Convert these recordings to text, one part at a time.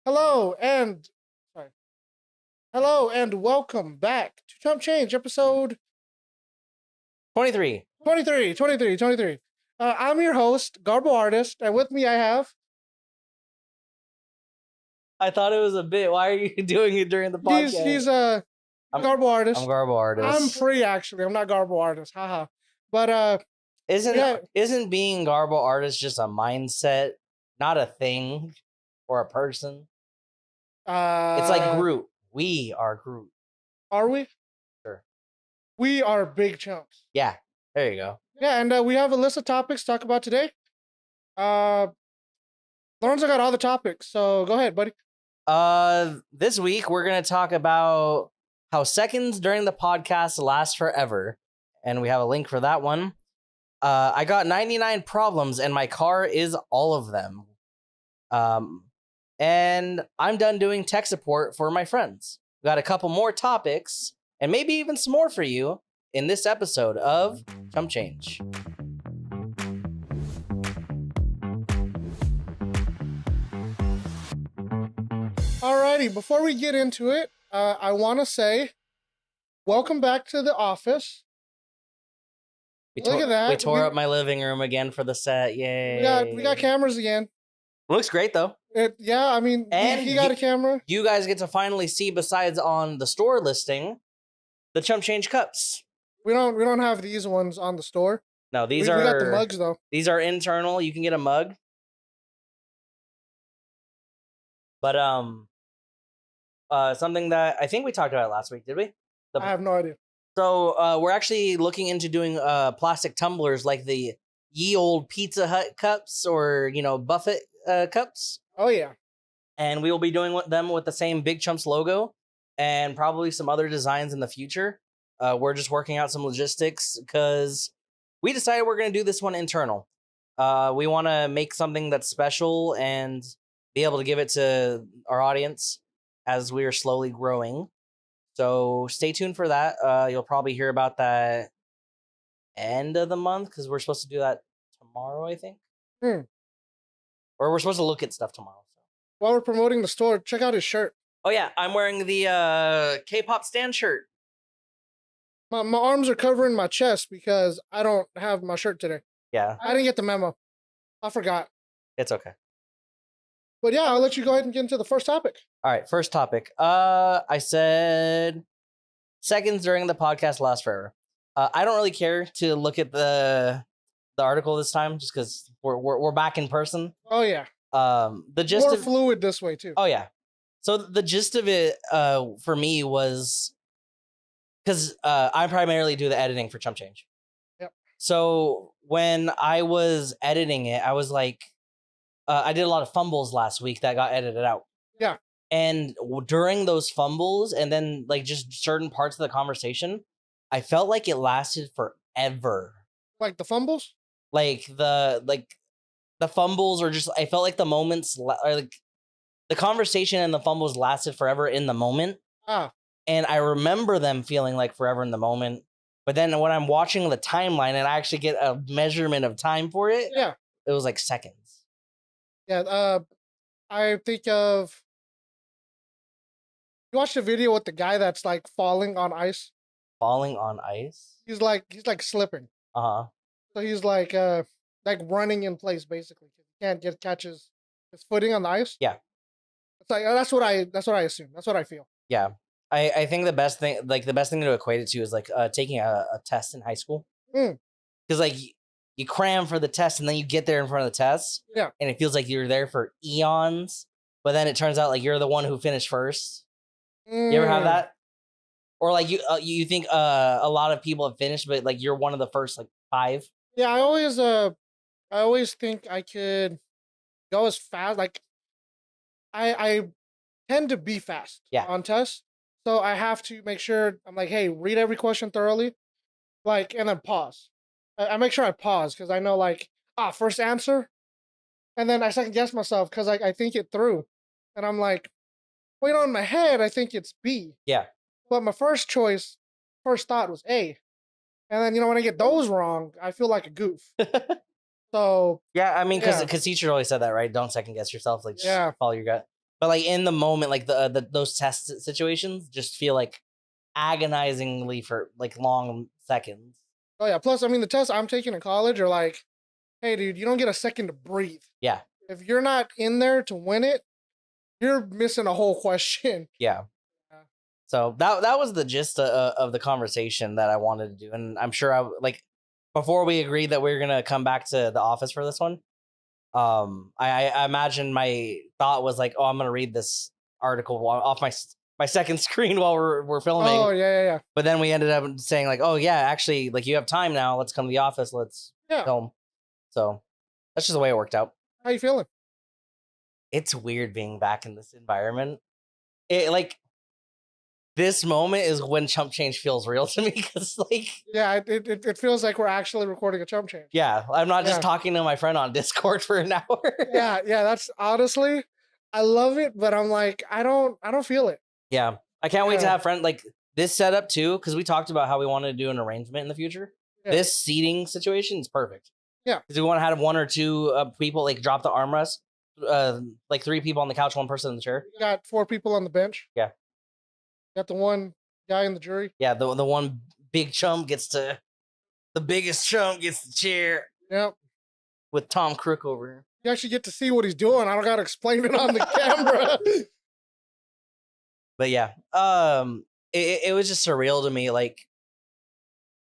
Hello and sorry. Hello and welcome back to Chump Change, episode 23. 23. I'm your host, GarboArtist, and with me I have I thought it was a bit. Why are you doing it during the podcast? he's I'm GarboArtist. I'm GarboArtist. I'm Pree actually. I'm not GarboArtist. Haha. But Isn't being GarboArtist just a mindset, not a thing or a person? It's like Groot. We are Groot. Are we? Sure. We are Big Chumps. Yeah. There you go. Yeah, and we have a list of topics to talk about today. Lorenzo got all the topics, so go ahead, buddy. This week we're gonna talk about how seconds during the podcast last forever, and we have a link for that one. I got 99 problems, and my car is all of them. And I'm done doing tech support for my friends. We got a couple more topics, and maybe even some more for you in this episode of Chump Change. Alrighty, before we get into it, I want to say, welcome back to the office. Look at that. We tore up my living room again for the set. Yay. We got cameras again. Looks great, though. Yeah, I mean, And he got a camera. You guys get to finally see, besides on the store listing, the Chump Change cups. We don't have these ones on the store. No, We got the mugs though. These are internal. You can get a mug. But something that I think we talked about last week, did we? I have no idea. So we're actually looking into doing plastic tumblers like the ye old Pizza Hut cups or Buffett cups. Oh yeah. And we will be doing them with the same Big Chumps logo and probably some other designs in the future. We're just working out some logistics because we decided we're going to do this one internal. We want to make something that's special and be able to give it to our audience as we are slowly growing. So stay tuned for that. You'll probably hear about that end of the month because we're supposed to do that tomorrow, I think. Or we're supposed to look at stuff tomorrow. So. While we're promoting the store, check out his shirt. Oh yeah, I'm wearing the K-pop stan shirt. My arms are covering my chest because I don't have my shirt today. Yeah. I didn't get the memo. I forgot. It's okay. But yeah, I'll let you go ahead and get into the first topic. All right, first topic. I said seconds during the podcast last forever. I don't really care to look at the article this time just because we're back in person. Oh yeah. The gist more fluid this way too. Oh yeah. So the gist of it for me was because I primarily do the editing for Chump Change. Yep. So when I was editing it, I was like, I did a lot of fumbles last week that got edited out. Yeah. And during those fumbles and then like just certain parts of the conversation, I felt like it lasted forever. Like the fumbles? Like the fumbles or just I felt like the moments or like the conversation and the fumbles lasted forever in the moment. And I remember them feeling like forever in the moment. But then when I'm watching the timeline and I actually get a measurement of time for it, yeah, it was like seconds. Yeah, I think of you watched a video with the guy that's like falling on ice. Falling on ice? He's like slipping. Uh-huh. So he's like running in place basically. He can't catch his footing on the ice. Yeah. It's like that's what I assume. That's what I feel. Yeah. I think the best thing to equate it to is like taking a test in high school. Because like you cram for the test and then you get there in front of the test. Yeah. And it feels like you're there for eons. But then it turns out like you're the one who finished first. You ever have that? Or like you think a lot of people have finished, but like you're one of the first like 5? Yeah, I always think I could go as fast. Like I tend to be fast on tests. So I have to make sure I'm like, hey, read every question thoroughly. Like, and then pause. I make sure I pause because I know like, first answer. And then I second guess myself because I think it through. And I'm like, wait, in my head, I think it's B. Yeah. But my first thought was A. And then, when I get those wrong, I feel like a goof. So. Yeah, I mean, because teacher always said that, right? Don't second guess yourself. Like, just follow your gut. But like in the moment, like the those test situations just feel like agonizingly for like long seconds. Oh yeah. Plus, I mean, the tests I'm taking in college are like, hey, dude, you don't get a second to breathe. Yeah. If you're not in there to win it, you're missing a whole question. Yeah. So that was the gist of the conversation that I wanted to do, and I'm sure like before we agreed that we were gonna come back to the office for this one. I imagine my thought was like, oh, I'm gonna read this article off my second screen while we're filming. Oh yeah. But then we ended up saying like, oh yeah, actually, like you have time now. Let's come to the office. Let's film. So that's just the way it worked out. How you feeling? It's weird being back in this environment. It like this moment is when Chump Change feels real to me because like it feels like we're actually recording a Chump Change. Yeah, I'm not just talking to my friend on Discord for an hour. yeah, that's honestly, I love it, but I'm like, I don't feel it. Yeah, I can't wait to have friends like this setup too, because we talked about how we wanted to do an arrangement in the future. Yeah. This seating situation is perfect. Yeah, because we want to have one or two people like drop the armrest, like 3 people on the couch, 1 person in the chair. You got 4 people on the bench. Yeah. Got the one guy in the jury. Yeah, the one big chump gets to the biggest chump gets the chair. Yep. With Tom Crook over here. You actually get to see what he's doing. I don't gotta explain it on the camera. But yeah, it was just surreal to me, like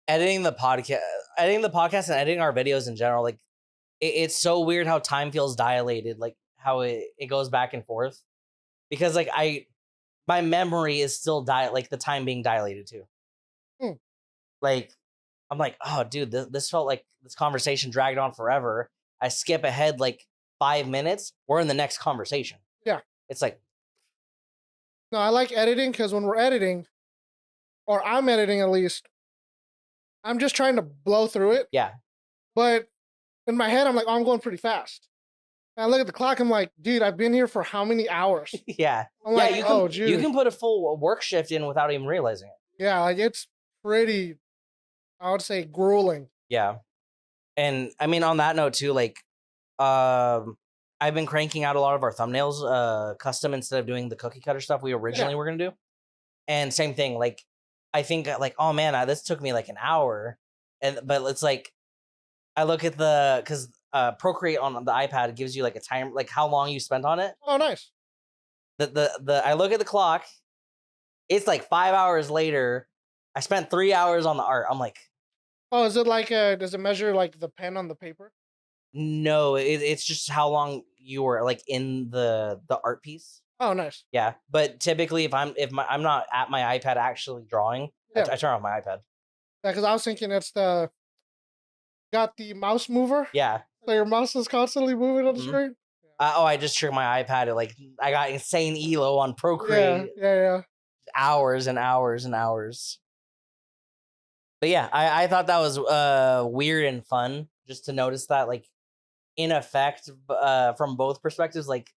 editing the podcast and editing our videos in general. Like it's so weird how time feels dilated, like how it goes back and forth. Because like my memory is still like the time being dilated too. Like I'm like, oh dude, this felt like this conversation dragged on forever. I skip ahead like 5 minutes, we're in the next conversation. Yeah. It's like, no, I like editing because when we're editing, or I'm editing at least, I'm just trying to blow through it. Yeah. But in my head, I'm like, oh, I'm going pretty fast. And I look at the clock, I'm like, dude, I've been here for how many hours? Yeah. I'm like, you can put a full work shift in without even realizing it. Yeah, like it's pretty, I would say, grueling. Yeah. And I mean, on that note too, like, I've been cranking out a lot of our thumbnails custom instead of doing the cookie cutter stuff we originally were gonna do. And same thing, like I think like, oh man, this took me like an hour, but it's like I look at because Procreate on the iPad gives you like a time, like how long you spent on it. Oh, nice. I look at the clock, it's like 5 hours later. I spent 3 hours on the art. I'm like, oh, is it like does it measure like the pen on the paper? No, it's just how long you were like in the art piece. Oh, nice. Yeah, but typically if I'm not at my iPad actually drawing, I turn off my iPad. Yeah, because I was thinking it's got the mouse mover. Yeah. So your mouse is constantly moving on the screen. I just tricked my iPad. Like I got insane elo on Procreate. Yeah. Hours and hours and hours. But yeah, I thought that was weird and fun just to notice that, like, in effect, from both perspectives, like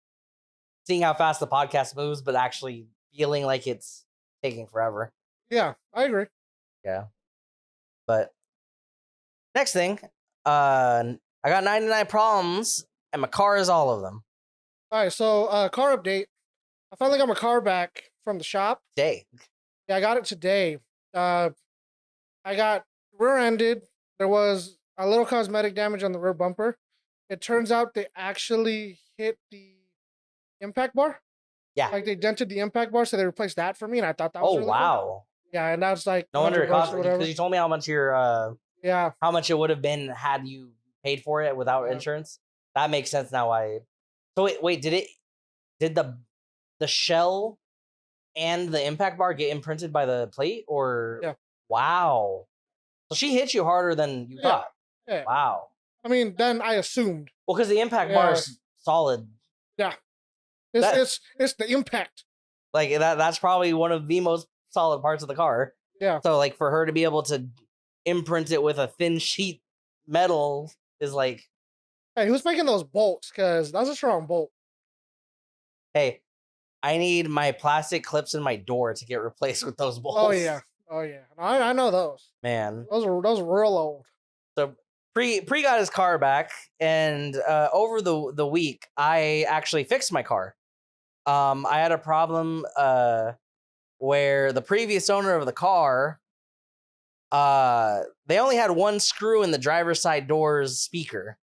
seeing how fast the podcast moves, but actually feeling like it's taking forever. Yeah, I agree. Yeah. But next thing, I got 99 problems, and my car is all of them. All right, so car update. I finally got my car back from the shop. Today. Yeah, I got it today. I got rear-ended. There was a little cosmetic damage on the rear bumper. It turns out they actually hit the impact bar. Yeah. Like they dented the impact bar, so they replaced that for me, and I thought that was really wow. cool. Yeah, and that's like no wonder it cost, because you told me how much your how much it would have been had you paid for it without insurance. That makes sense now. So wait, did the shell and the impact bar get imprinted by the plate, or wow? So she hit you harder than you thought. Yeah. Wow. I mean, then I assumed. Well, because the impact bar is solid. Yeah. It's the impact. Like that's probably one of the most solid parts of the car. Yeah. So like for her to be able to imprint it with a thin sheet metal is like, hey, who's making those bolts? Because that's a strong bolt. Hey, I need my plastic clips in my door to get replaced with those bolts. Oh yeah. I know those. Man, those are real old. So Pree got his car back, and over the week I actually fixed my car. I had a problem where the previous owner of the car, they only had one screw in the driver's side door's speaker.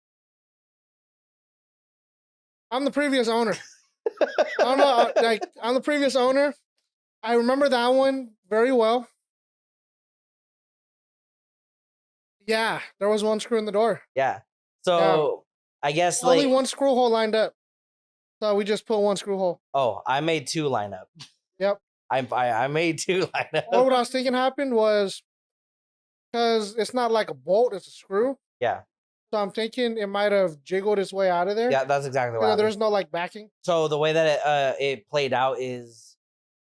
I'm the previous owner. I don't know, like I'm the previous owner. I remember that one very well. Yeah, there was one screw in the door. Yeah. So I guess only one screw hole lined up. So we just put one screw hole. Oh, I made two line up. Yep. I made two line up. Or what I was thinking happened was because it's not like a bolt, it's a screw. Yeah. So I'm thinking it might have jiggled its way out of there. Yeah, that's exactly what. There's no like backing. So the way that it played out is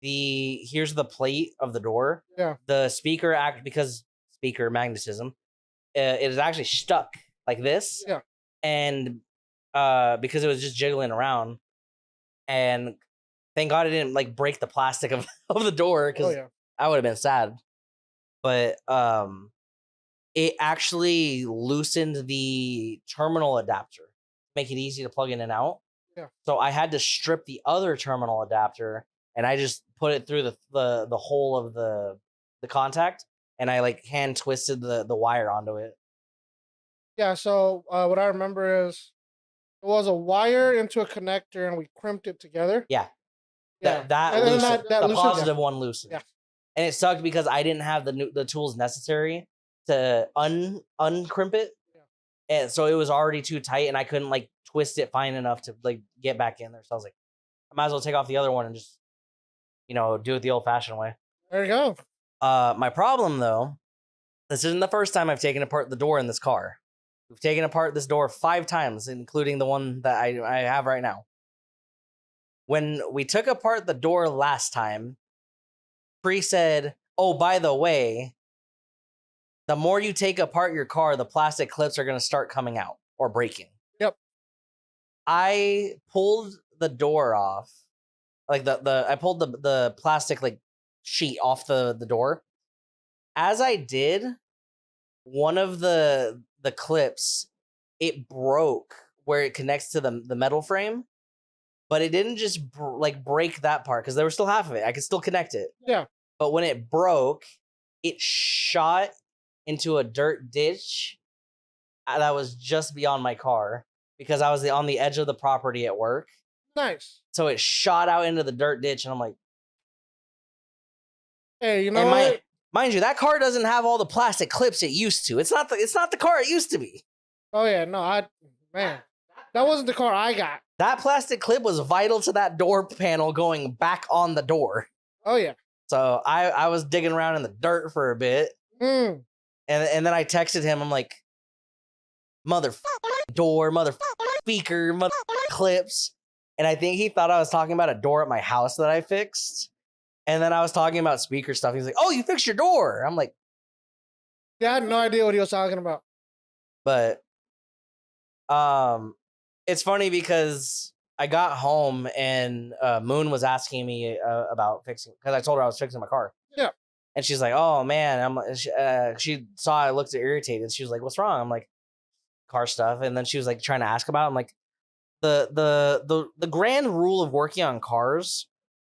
here's the plate of the door. Yeah. The speaker because speaker magnetism, it is actually stuck like this. Yeah. And because it was just jiggling around, and thank God it didn't like break the plastic of the door, because I would have been sad. But it actually loosened the terminal adapter, make it easy to plug in and out. Yeah. So I had to strip the other terminal adapter, and I just put it through the hole of the contact, and I like hand twisted the wire onto it. Yeah. So what I remember is it was a wire into a connector, and we crimped it together. Yeah. Yeah. That loosened, that the positive one loosened. Yeah. And it sucked because I didn't have the tools necessary to uncrimp it. Yeah. And so it was already too tight, and I couldn't like twist it fine enough to like get back in there. So I was like, I might as well take off the other one and just, do it the old fashioned way. There you go. My problem though, this isn't the first time I've taken apart the door in this car. We've taken apart this door 5 times, including the one that I have right now. When we took apart the door last time, Pree said, "Oh, by the way, the more you take apart your car, the plastic clips are going to start coming out or breaking." Yep. I pulled the door off, like I pulled the plastic like sheet off the door. As I did, one of the clips, it broke where it connects to the metal frame, but it didn't just break that part, because there was still half of it. I could still connect it. Yeah. But when it broke, it shot into a dirt ditch that was just beyond my car, because I was on the edge of the property at work. Nice. So it shot out into the dirt ditch, and I'm like, hey, you know what? Mind you, that car doesn't have all the plastic clips it used to. It's not the car it used to be. Oh yeah, no, that wasn't the car I got. That plastic clip was vital to that door panel going back on the door. Oh yeah. So I was digging around in the dirt for a bit. And then I texted him. I'm like, mother door, mother speaker, mother clips. And I think he thought I was talking about a door at my house that I fixed. And then I was talking about speaker stuff. He's like, "Oh, you fixed your door." I'm like, yeah, I had no idea what he was talking about. But it's funny because I got home and Moon was asking me about fixing, because I told her I was fixing my car. Yeah. And she's like, "Oh man," she saw I looked irritated. She was like, "What's wrong?" I'm like, "Car stuff." And then she was like trying to ask about it. I'm like, the grand rule of working on cars,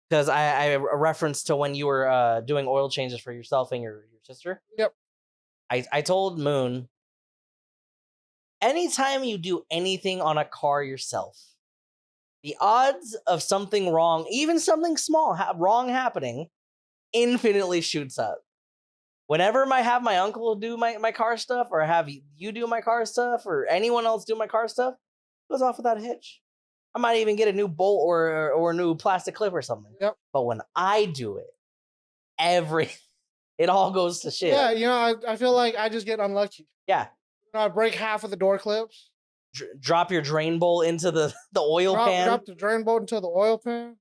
because I referenced to when you were doing oil changes for yourself and your sister. Yep. I told Moon, anytime you do anything on a car yourself, the odds of something wrong, even something small wrong happening, infinitely shoots up. Whenever I have my uncle do my car stuff, or have you do my car stuff, or anyone else do my car stuff, it goes off without a hitch. I might even get a new bolt or a new plastic clip or something. Yep. But when I do it, it all goes to shit. Yeah, I feel like I just get unlucky. Yeah. I break half of the door clips. Drop your drain bolt into the oil pan. Drop the drain bolt into the oil pan.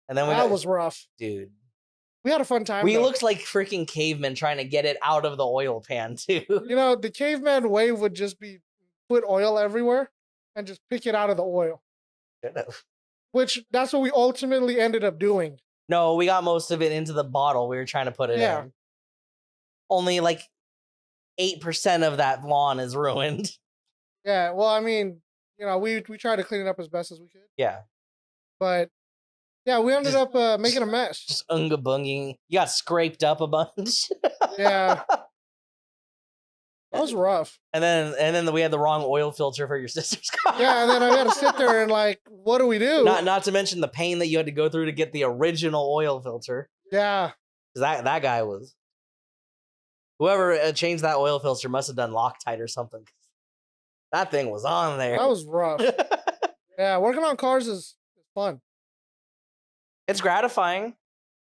And then that was rough. Dude. We had a fun time. We looked like freaking cavemen trying to get it out of the oil pan, too. The caveman wave would just be put oil everywhere and just pick it out of the oil. Which, that's what we ultimately ended up doing. No, we got most of it into the bottle we were trying to put it in. Only like 8% of that lawn is ruined. Yeah, well, I mean, we tried to clean it up as best as we could. Yeah. But Yeah, we ended up making a mess. Just unga bunging. You got scraped up a bunch. Yeah. That was rough. And then we had the wrong oil filter for your sister's car. Yeah, and then I had to sit there and like, what do we do? Not to mention the pain that you had to go through to get the original oil filter. Yeah. That guy was, whoever changed that oil filter must have done Loctite or something. That thing was on there. That was rough. Yeah, working on cars is fun. It's gratifying.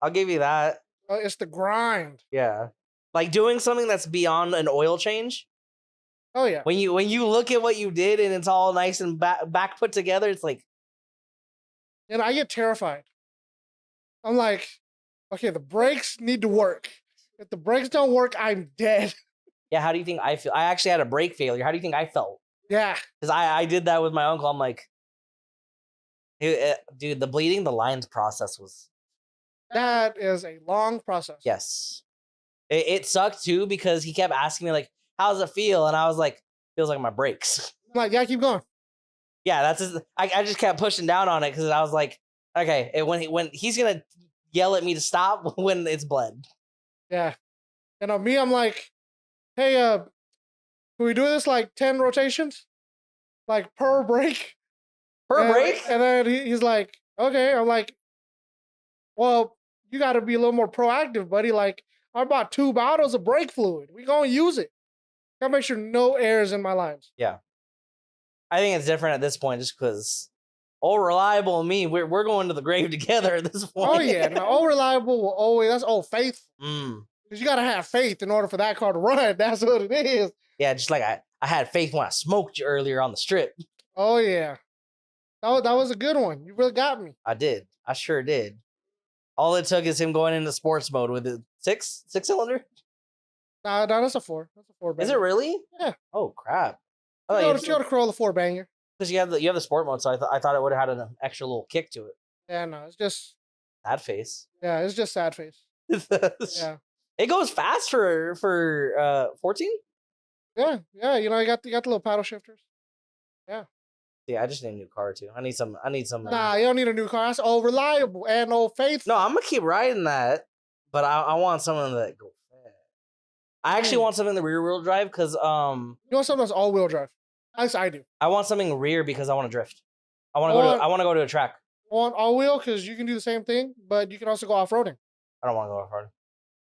I'll give you that. It's the grind. Yeah. Like doing something that's beyond an oil change. Oh yeah. When you look at what you did and it's all nice and back put together, it's like. And I get terrified. I'm like, okay, the brakes need to work. If the brakes don't work, I'm dead. Yeah, how do you think I feel? I actually had a brake failure. How do you think I felt? Yeah. Because I did that with my uncle. I'm like, dude, the bleeding the lines process was. That is a long process. Yes. It sucked too because he kept asking me like, "How does it feel?" And I was like, "Feels like my brakes." I'm like, yeah, keep going. Yeah, that's just, I just kept pushing down on it because I was like, okay, when he's gonna yell at me to stop when it's bled. Yeah. And on me, I'm like, hey, can we do this like 10 rotations? Like per brake? Per brake? And then he's like, okay. I'm like, well, you got to be a little more proactive, buddy. Like, I bought 2 bottles of brake fluid. We gonna use it. Gotta make sure no air is in my lines. Yeah. I think it's different at this point just because Old Reliable and me, we're going to the grave together at this point. Oh, yeah. Now, Old Reliable will always, that's Old Faithful. Because you got to have faith in order for that car to run. That's what it is. Yeah, just like I had faith when I smoked you earlier on the strip. Oh, yeah. That was a good one. You really got me. I did. I sure did. All it took is him going into sports mode with the six cylinder. Nah, that's a 4. That's a 4 banger. Is it really? Yeah. Oh crap! You got to Corolla 4 banger. Because you have the sport mode, so I thought it would have had an extra little kick to it. Yeah, no, it's just sad face. Yeah, it's just sad face. Yeah. It goes fast for 14. Yeah. You know, I got the little paddle shifters. Yeah. Yeah, I just need a new car too. I need some. Nah, you don't need a new car. That's Old Reliable and Old Faithful. No, I'm gonna keep riding that, but I want something that go fast. I actually want something in the rear wheel drive because you want something that's all wheel drive. At least I do. I want something rear because I want to drift. I want to go to a track. I want all wheel because you can do the same thing, but you can also go off roading. I don't want to go off roading.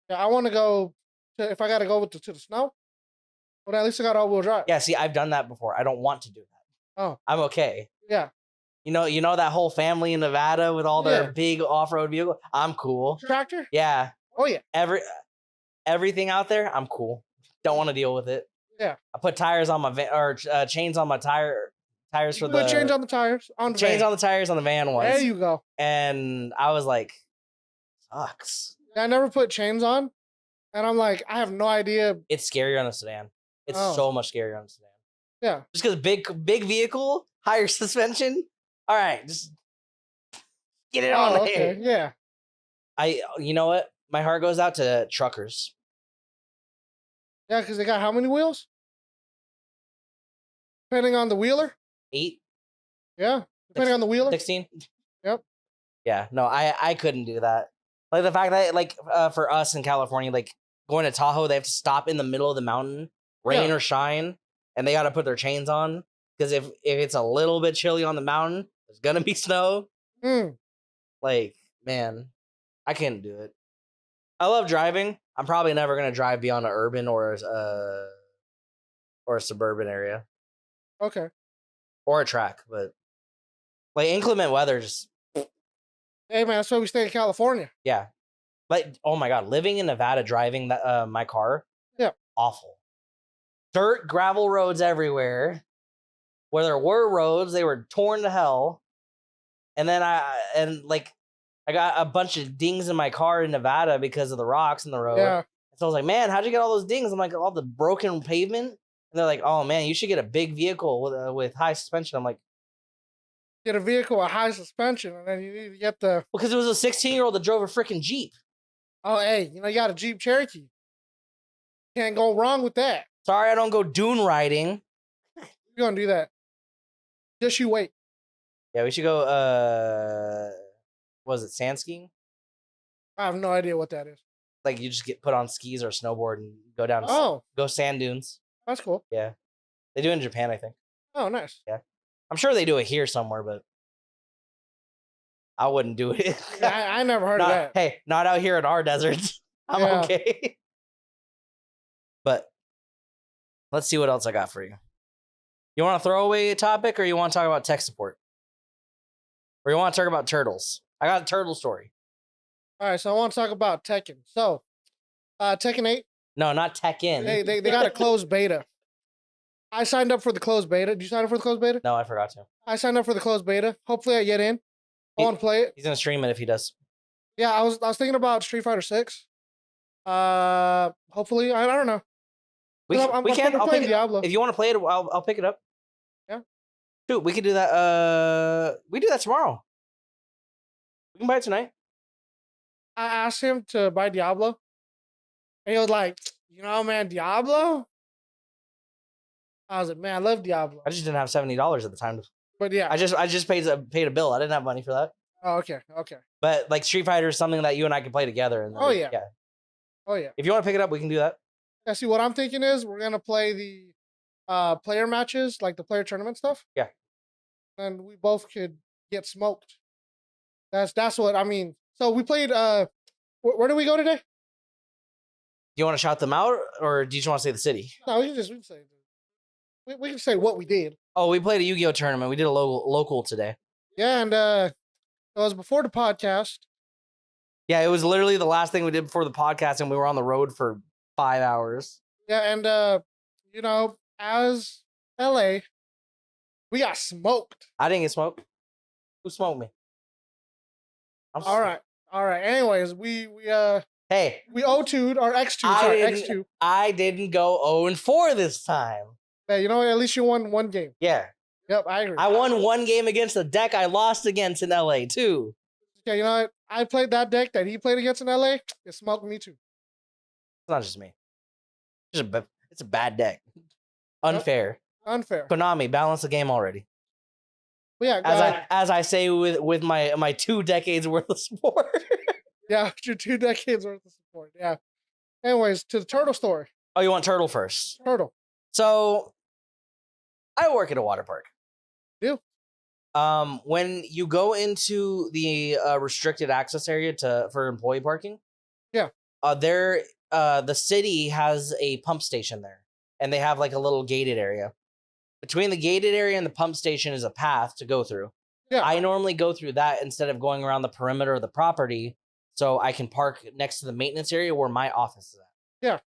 Yeah, I want to go if I got to go to the snow. Well, at least I got all wheel drive. Yeah, see, I've done that before. I don't want to do that. Oh, I'm okay. Yeah. You know that whole family in Nevada with all their big off-road vehicle. I'm cool. Tractor? Yeah. Oh yeah. Everything out there, I'm cool. Don't want to deal with it. Yeah. I put tires on my chains on my tires for the chains on the tires on the chains van. on the tires on the van once. There you go. And I was like, sucks. I never put chains on, and I'm like, I have no idea. It's scarier on a sedan. It's so much scarier on a sedan. Yeah. Just because big vehicle, higher suspension. All right, just get it on there. Okay. Yeah. You know what? My heart goes out to truckers. Yeah, because they got how many wheels? Depending on the wheeler? 8. Yeah. Depending on the wheeler? 16. Yep. Yeah. No, I couldn't do that. Like the fact that like for us in California, like going to Tahoe, they have to stop in the middle of the mountain, rain or shine, and they got to put their chains on because if it's a little bit chilly on the mountain, there's gonna be snow. Like, man, I can't do it. I love driving. I'm probably never gonna drive beyond an urban or a suburban area. Okay. Or a track, but like inclement weather just. Hey man, that's why we stay in California. Yeah. Like, oh my god, living in Nevada, driving that my car. Yeah. Awful. Dirt, gravel roads everywhere. Where there were roads, they were torn to hell. And then I got a bunch of dings in my car in Nevada because of the rocks in the road. Yeah. So I was like, man, how'd you get all those dings? I'm like, all the broken pavement. And they're like, oh man, you should get a big vehicle with high suspension. I'm like, get a vehicle with high suspension, and then you need to get the. Because it was a 16-year-old that drove a freaking Jeep. Oh, hey, you got a Jeep Cherokee. Can't go wrong with that. Sorry, I don't go dune riding. You're gonna do that. Just you wait. Yeah, we should go. was it sand skiing? I have no idea what that is. Like you just get put on skis or snowboard and go down. Go sand dunes. That's cool. Yeah, they do it in Japan, I think. Oh, nice. Yeah, I'm sure they do it here somewhere, but I wouldn't do it. Yeah, I never heard of that. Hey, not out here in our deserts. I'm okay. But let's see what else I got for you. You want to throw away a topic, or you want to talk about tech support, or you want to talk about turtles? I got a turtle story. All right, so I want to talk about Tekken. So, Tekken 8. No, not Tekken. They got a closed beta. I signed up for the closed beta. Did you sign up for the closed beta? No, I forgot to. I signed up for the closed beta. Hopefully, I get in. I want to play it. He's gonna stream it if he does. Yeah, I was thinking about Street Fighter 6. Hopefully, I don't know. We can. I'll pick Diablo. If you want to play it, I'll pick it up. Yeah. Dude, we could do that. We do that tomorrow. We can buy it tonight. I asked him to buy Diablo, and he was like, man, Diablo? I was like, man, I love Diablo. I just didn't have $70 at the time. But yeah. I just paid a bill. I didn't have money for that. Oh, okay. But like Street Fighter is something that you and I can play together. And Oh, yeah. If you want to pick it up, we can do that. Yeah, see, what I'm thinking is we're going to play the player matches, like the player tournament stuff. Yeah. And we both could get smoked. That's what I mean. So we played, where did we go today? Do you want to shout them out, or do you just want to say the city? No, we can say we can say what we did. Oh, we played a Yu-Gi-Oh tournament. We did a local today. Yeah, and it was before the podcast. Yeah, it was literally the last thing we did before the podcast, and we were on the road for 5 hours. Yeah, and as LA, we got smoked. I didn't get smoked. Who smoked me? All right. Anyways, we hey, we O2'd our X2. I didn't go 0-4 this time. Yeah, you know what? At least you won one game. Yeah. Yep, I agree. I won one game against the deck I lost against in LA too. Yeah, you know what? I played that deck that he played against in LA. It smoked me too. It's not just me. It's a bad deck. Unfair. Unfair. Konami, balance the game already. But yeah, as I say with my 2 decades worth of support. Yeah, your 2 decades worth of support. Yeah. Anyways, to the turtle story. Oh, you want turtle first? Turtle. So, I work at a water park. Do? When you go into the restricted access area for employee parking, yeah, the city has a pump station there, and they have like a little gated area. Between the gated area and the pump station is a path to go through. Yeah, I normally go through that instead of going around the perimeter of the property, so I can park next to the maintenance area where my office is at. Yeah.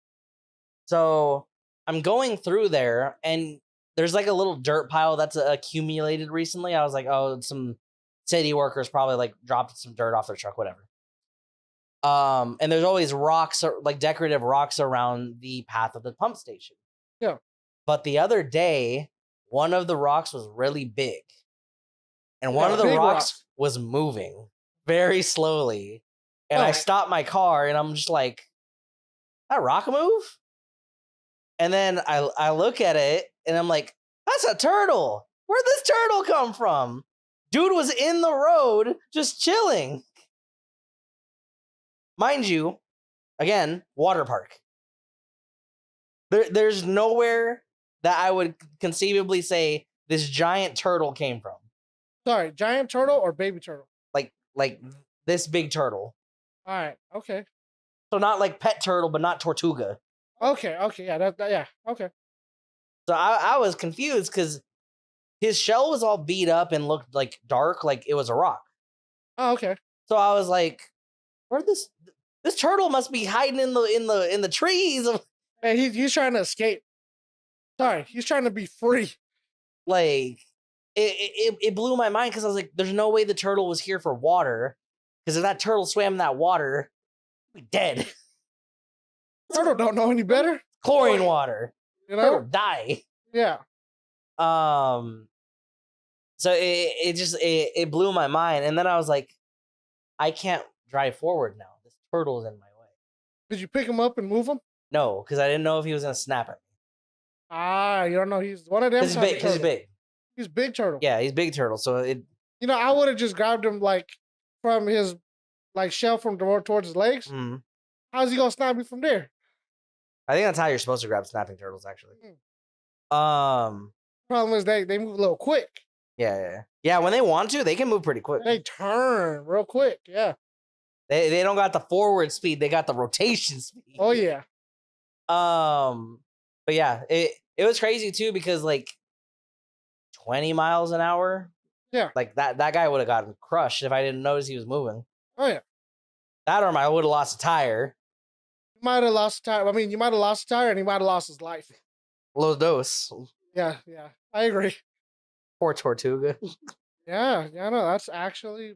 So I'm going through there, and there's like a little dirt pile that's accumulated recently. I was like, oh, some city workers probably like dropped some dirt off their truck, whatever. And there's always rocks, like decorative rocks around the path of the pump station. Yeah. But the other day, one of the rocks was really big. And one of the rocks was moving very slowly. And I stopped my car, and I'm just like, that rock move? And then I look at it, and I'm like, that's a turtle. Where'd this turtle come from? Dude was in the road just chilling. Mind you, again, water park. There's nowhere that I would conceivably say this giant turtle came from. Sorry, giant turtle or baby turtle? Like this big turtle. All right, okay. So not like pet turtle, but not Tortuga. Okay, yeah, yeah, okay. So I was confused because his shell was all beat up and looked like dark, like it was a rock. Oh, okay. So I was like, where this turtle must be hiding in the trees. Hey, he's trying to escape. Sorry, he's trying to be free. Like it blew my mind because I was like, there's no way the turtle was here for water. Because if that turtle swam in that water, we'd be dead. Turtle don't know any better. Chlorine water. You know? Turtle die. Yeah. So it blew my mind. And then I was like, I can't drive forward now. This turtle's in my way. Did you pick him up and move him? No, because I didn't know if he was going to snap at me. Ah, you don't know. He's one of them. He's big. He's big. He's big turtle. Yeah, he's big turtle. So I would have just grabbed him like from his like shell from towards his legs. Mm. How's he gonna snap me from there? I think that's how you're supposed to grab snapping turtles, actually. Problem is they move a little quick. Yeah. When they want to, they can move pretty quick. They turn real quick. Yeah. They don't got the forward speed. They got the rotation speed. Oh yeah. But yeah, it was crazy too because like 20 miles an hour. Yeah. Like that guy would have gotten crushed if I didn't notice he was moving. Oh yeah. That or I would have lost a tire. You might have lost a tire. I mean, you might have lost a tire, and he might have lost his life. Low dose. Yeah. I agree. Poor Tortuga. Yeah. No, that's actually.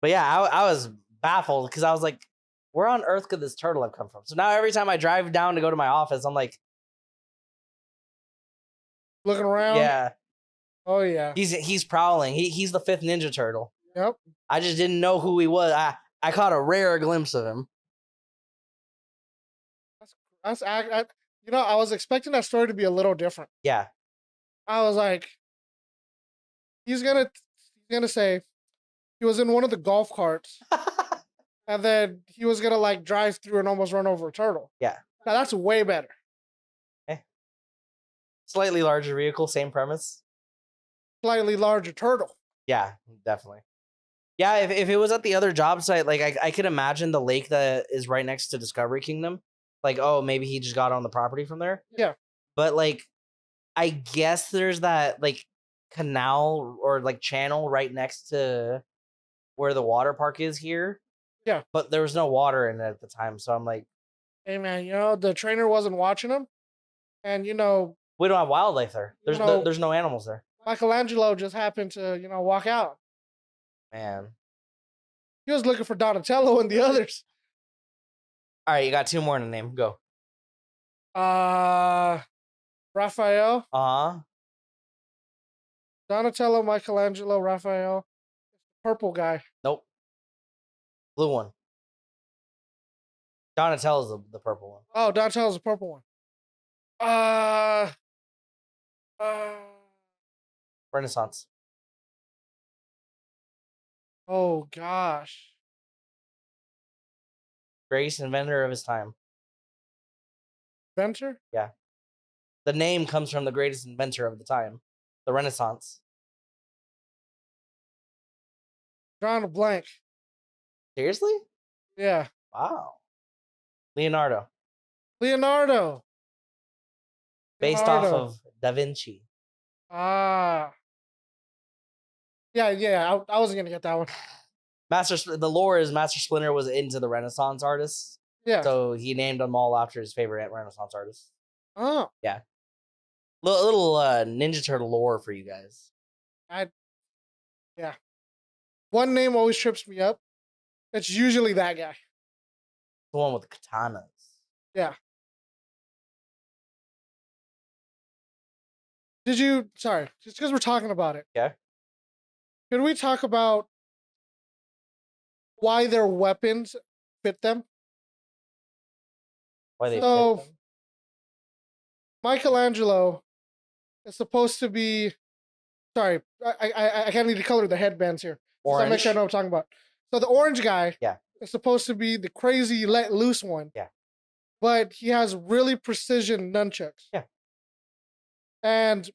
But yeah, I was baffled because I was like, where on earth could this turtle have come from? So now every time I drive down to go to my office, I'm like, looking around. Yeah. Oh yeah. He's prowling. He's the 5th Ninja Turtle. Yep. I just didn't know who he was. I caught a rare glimpse of him. I was expecting that story to be a little different. Yeah. I was like, he's gonna say he was in one of the golf carts, and then he was gonna like drive through and almost run over a turtle. Yeah. Now that's way better. Slightly larger vehicle, same premise. Slightly larger turtle. Yeah, definitely. Yeah, if it was at the other job site, like I could imagine the lake that is right next to Discovery Kingdom. Like, oh, maybe he just got on the property from there. Yeah. But like, I guess there's that like canal or like channel right next to where the water park is here. Yeah. But there was no water in it at the time, so I'm like, hey man, the trainer wasn't watching him, and we don't have wildlife there. There's no animals there. Michelangelo just happened to walk out. Man, he was looking for Donatello and the others. All right, you got 2 more in the name. Go. Raphael. Donatello, Michelangelo, Raphael. Purple guy. Nope. Blue one. Donatello's the purple one. Oh, Donatello's the purple one. Renaissance. Oh gosh. Greatest inventor of his time. Inventor? Yeah. The name comes from the greatest inventor of the time. The Renaissance. Drawing a blank. Seriously? Yeah. Wow. Leonardo. Based off of Da Vinci. Yeah, I wasn't gonna get that one. The lore is Master Splinter was into the Renaissance artists. Yeah. So he named them all after his favorite Renaissance artists. Oh. Yeah. Little Ninja Turtle lore for you guys. Yeah. One name always trips me up. It's usually that guy. The one with the katanas. Yeah. Sorry, just because we're talking about it. Yeah. Could we talk about why their weapons fit them? Why they fit them? Michelangelo is supposed to be. Sorry, I can't need to color the headbands here. Orange. So I make sure I know what I'm talking about. So the orange guy is supposed to be the crazy let loose one. Yeah. But he has really precision nunchucks. Yeah. And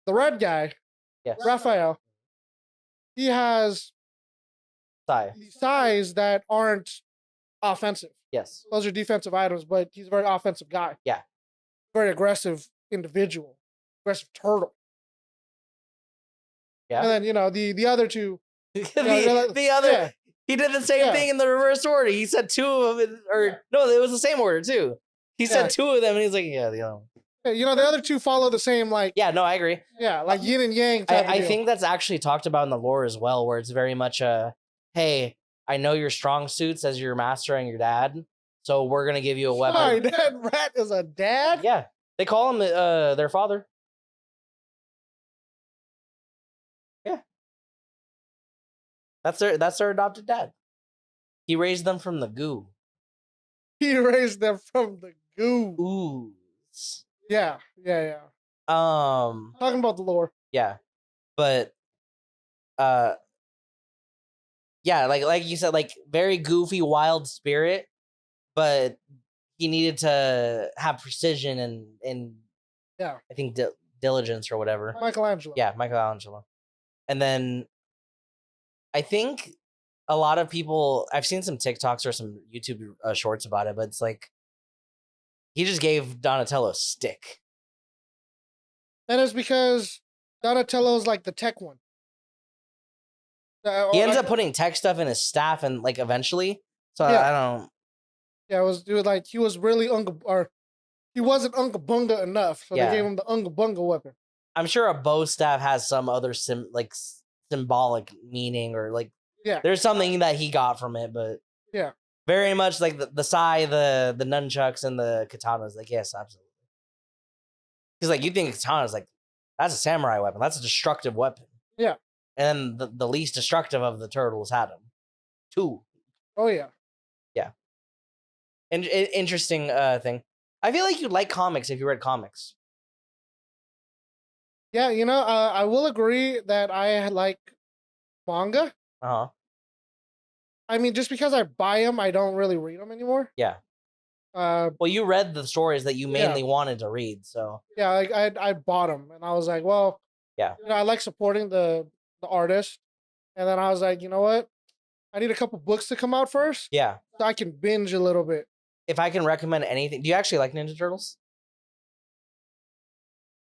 the red guy, Raphael, he has size that aren't offensive. Yes. Those are defensive items, but he's a very offensive guy. Yeah. Very aggressive individual. Aggressive turtle. Yeah. And then, the other two. the other. He did the same thing in the reverse order. He said 2 of them, no, it was the same order too. He said 2 of them, and he's like, the other one. The other two follow the same, like. Yeah, no, I agree. Yeah, like yin and yang. I think that's actually talked about in the lore as well, where it's very much hey, I know your strong suits as your master and your dad, so we're gonna give you a weapon. Sorry, that rat is a dad? Yeah, they call him their father. Yeah, that's their adopted dad. He raised them from the goo. He raised them from the goo. Ooze. Yeah. Talking about the lore. Yeah, but Yeah, like you said, like very goofy, wild spirit, but he needed to have precision and Yeah, I think diligence or whatever. Michelangelo. Yeah, Michelangelo. And then I think a lot of people, I've seen some TikToks or some YouTube shorts about it, but it's like he just gave Donatello a stick. And it's because Donatello's like the tech one. He ends up putting tech stuff in his staff and like eventually. So Yeah. I don't. Yeah, it was dude, like he was really he wasn't Unga Bunga enough, so they gave him the Unga Bunga weapon. I'm sure a bow staff has some other symbolic meaning or like there's something that he got from it, but yeah, very much like the sai, the nunchucks and the katanas. Like yes, absolutely. Because like you think katana's like that's a samurai weapon, that's a destructive weapon. Yeah, and the least destructive of the turtles had them. 2. Oh yeah. Yeah. And interesting thing. I feel like you'd like comics if you read comics. Yeah, you know, I will agree that I like manga. Uh-huh. I mean, just because I buy them, I don't really read them anymore. Yeah. Well, you read the stories that you mainly wanted to read, so yeah, like I bought them, and I was like, well, yeah, you know, I like supporting the artist, and then I was like, you know what, I need a couple books to come out first, yeah, so I can binge a little bit. If I can recommend anything, do you actually like Ninja Turtles?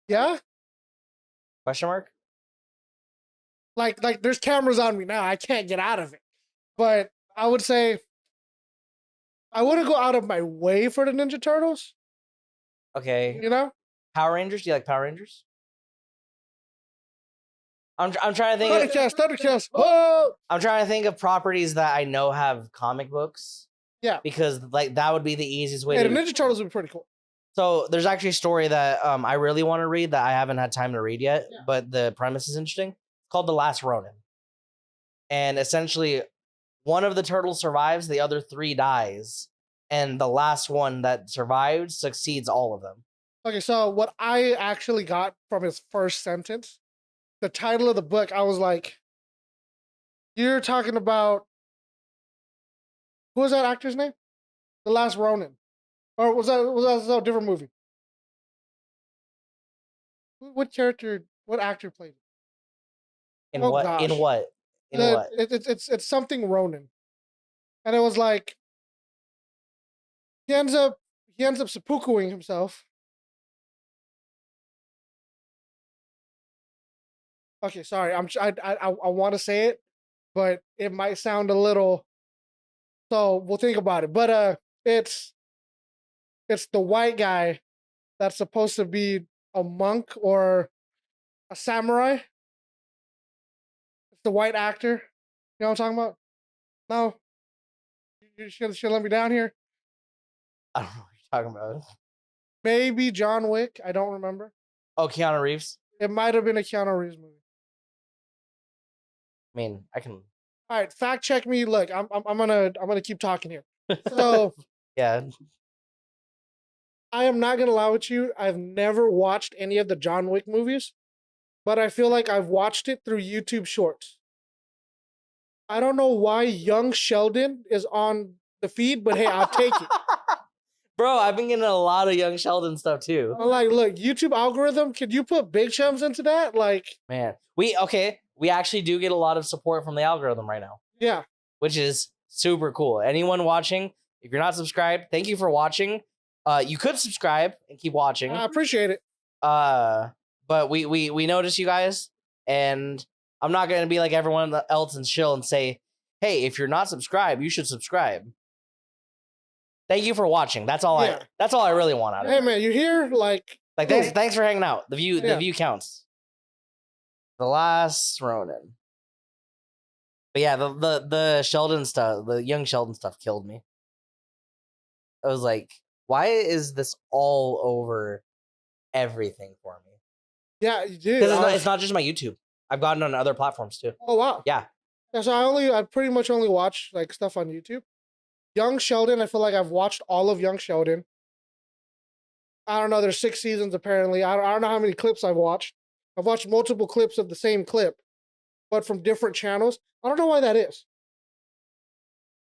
Yeah. Question mark. Like, there's cameras on me now. I can't get out of it, but I would say I wouldn't go out of my way for the Ninja Turtles. Okay. You know, Power Rangers. Do you like Power Rangers? I'm trying to think. Thundercats. Oh! I'm trying to think of properties that I know have comic books. Yeah. Because like that would be the easiest way. Yeah, the Ninja Turtles would be pretty cool. So there's actually a story that I really want to read that I haven't had time to read yet, but the premise is interesting. It's called The Last Ronin. And essentially one of the turtles survives, the other 3 dies, and the last one that survived succeeds all of them. Okay, so what I actually got from his first sentence, the title of the book, I was like, you're talking about, who was that actor's name? The Last Ronin. Or was that a different movie? What actor played it? In what? Gosh. In what? In what? It's something Ronin. And it was like, he ends up seppukuing himself. Okay, sorry. I want to say it, but it might sound a little. So we'll think about it. But it's the white guy that's supposed to be a monk or a samurai. It's the white actor. You know what I'm talking about? No, you should let me down here. I don't know what you're talking about. Maybe John Wick. I don't remember. Oh, Keanu Reeves. It might have been a Keanu Reeves movie. I mean, I can. All right, fact check me. Look, I'm gonna keep talking here. So yeah, I am not gonna lie with you. I've never watched any of the John Wick movies, but I feel like I've watched it through YouTube Shorts. I don't know why Young Sheldon is on the feed, but hey, I'll take it. Bro, I've been getting a lot of Young Sheldon stuff too. I'm like, look, YouTube algorithm, could you put Big Chumps into that? Like, man, we actually do get a lot of support from the algorithm right now. Yeah. Which is super cool. Anyone watching, if you're not subscribed, thank you for watching. You could subscribe and keep watching. I appreciate it. But we notice you guys, and I'm not gonna be like everyone else and chill and say, hey, if you're not subscribed, you should subscribe. Thank you for watching. That's all I really want out of it. Hey man, you're here, like thanks for hanging out. The view counts. The Last Ronin. But yeah, the Sheldon stuff, the Young Sheldon stuff killed me. I was like, why is this all over everything for me? Yeah, you do. Because it's not just my YouTube. I've gotten on other platforms too. Oh wow. Yeah. Yeah, so I pretty much only watch like stuff on YouTube. Young Sheldon, I feel like I've watched all of Young Sheldon. I don't know, there's 6 seasons apparently. I don't know how many clips I've watched. I've watched multiple clips of the same clip, but from different channels. I don't know why that is.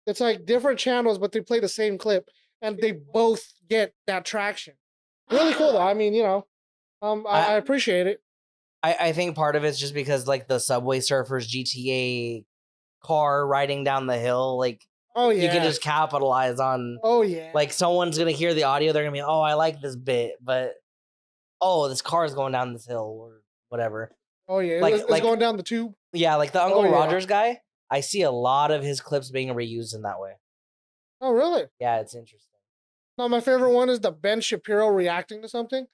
It's like different channels, but they play the same clip, and they both get that traction. Really cool though. I mean, I appreciate it. I think part of it's just because like the Subway Surfers GTA car riding down the hill, like Oh yeah, you can just capitalize on. Oh yeah, Like someone's gonna hear the audio, they're gonna be, oh, I like this bit, but this car is going down this hill or whatever. Oh yeah, like it's going down the tube. Yeah, like the Uncle yeah. Rogers guy. I see a lot of his clips being reused in that way. Oh really? Yeah, it's interesting. No, my favorite one is the Ben Shapiro reacting to something.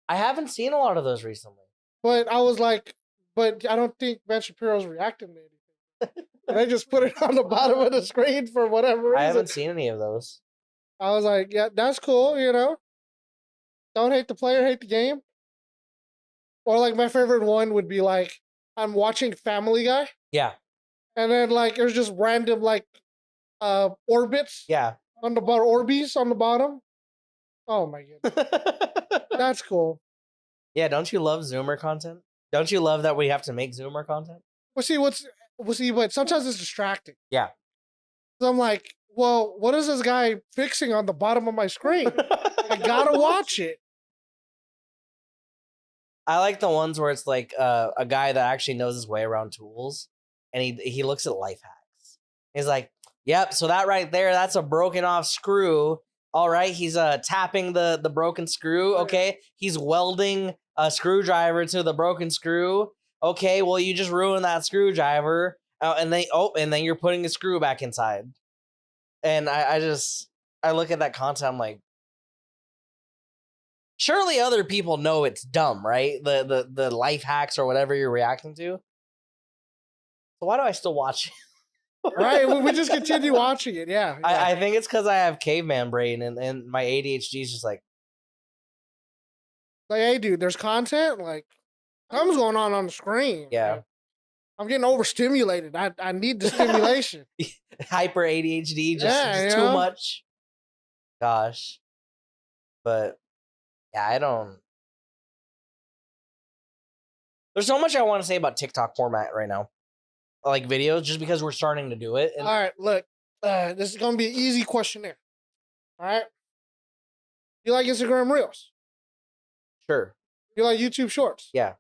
I haven't seen a lot of those recently. But I was like, but I don't think Ben Shapiro's reacting to anything. And I just put it on the bottom of the screen for whatever reason. I haven't seen any of those. I was like, yeah, that's cool, Don't hate the player, hate the game. Or like my favorite one would be like, I'm watching Family Guy. Yeah. And then like there's just random like orbits. Yeah. On the bottom, Orbeez on the bottom. Oh my goodness. That's cool. Yeah, don't you love Zoomer content? Don't you love that we have to make Zoomer content? But sometimes it's distracting. Yeah. So I'm like, well, what is this guy fixing on the bottom of my screen? I gotta watch it. I like the ones where it's like a guy that actually knows his way around tools, and he looks at life hacks. He's like, yep, so that right there, that's a broken off screw. All right, he's tapping the broken screw. Okay, he's welding a screwdriver to the broken screw. Okay, well, you just ruined that screwdriver, and then you're putting the screw back inside. And I look at that content, I'm like, surely other people know it's dumb, right? The life hacks or whatever you're reacting to. So why do I still watch it? Right, we just continue watching it. Yeah. I think it's because I have caveman brain and my ADHD is just like, hey, dude, there's content. Like, something's going on the screen. Yeah. Like, I'm getting overstimulated. I need the stimulation. Hyper ADHD, just too much. Gosh. But yeah, I don't. There's so much I want to say about TikTok format right now. Like videos, just because we're starting to do it. All right, look, this is gonna be an easy questionnaire. All right, you like Instagram Reels? Sure. You like YouTube Shorts? Yeah.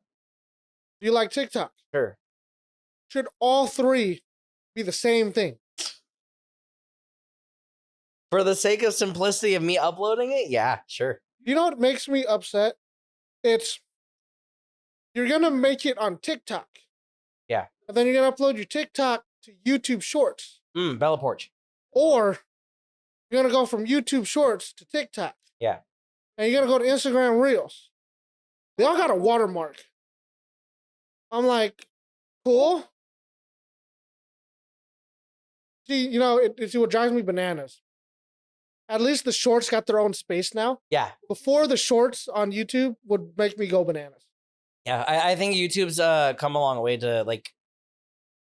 Do you like TikTok? Sure. Should all three be the same thing? For the sake of simplicity of me uploading it, yeah, sure. You know what makes me upset? It's you're gonna make it on TikTok. Yeah. And then you're gonna upload your TikTok to YouTube Shorts. Bella Porch. Or you're gonna go from YouTube Shorts to TikTok. Yeah. And you're gonna go to Instagram Reels. They all got a watermark. I'm like, cool. See, it's what drives me bananas. At least the shorts got their own space now. Yeah. Before, the shorts on YouTube would make me go bananas. Yeah, I think YouTube's come a long way to like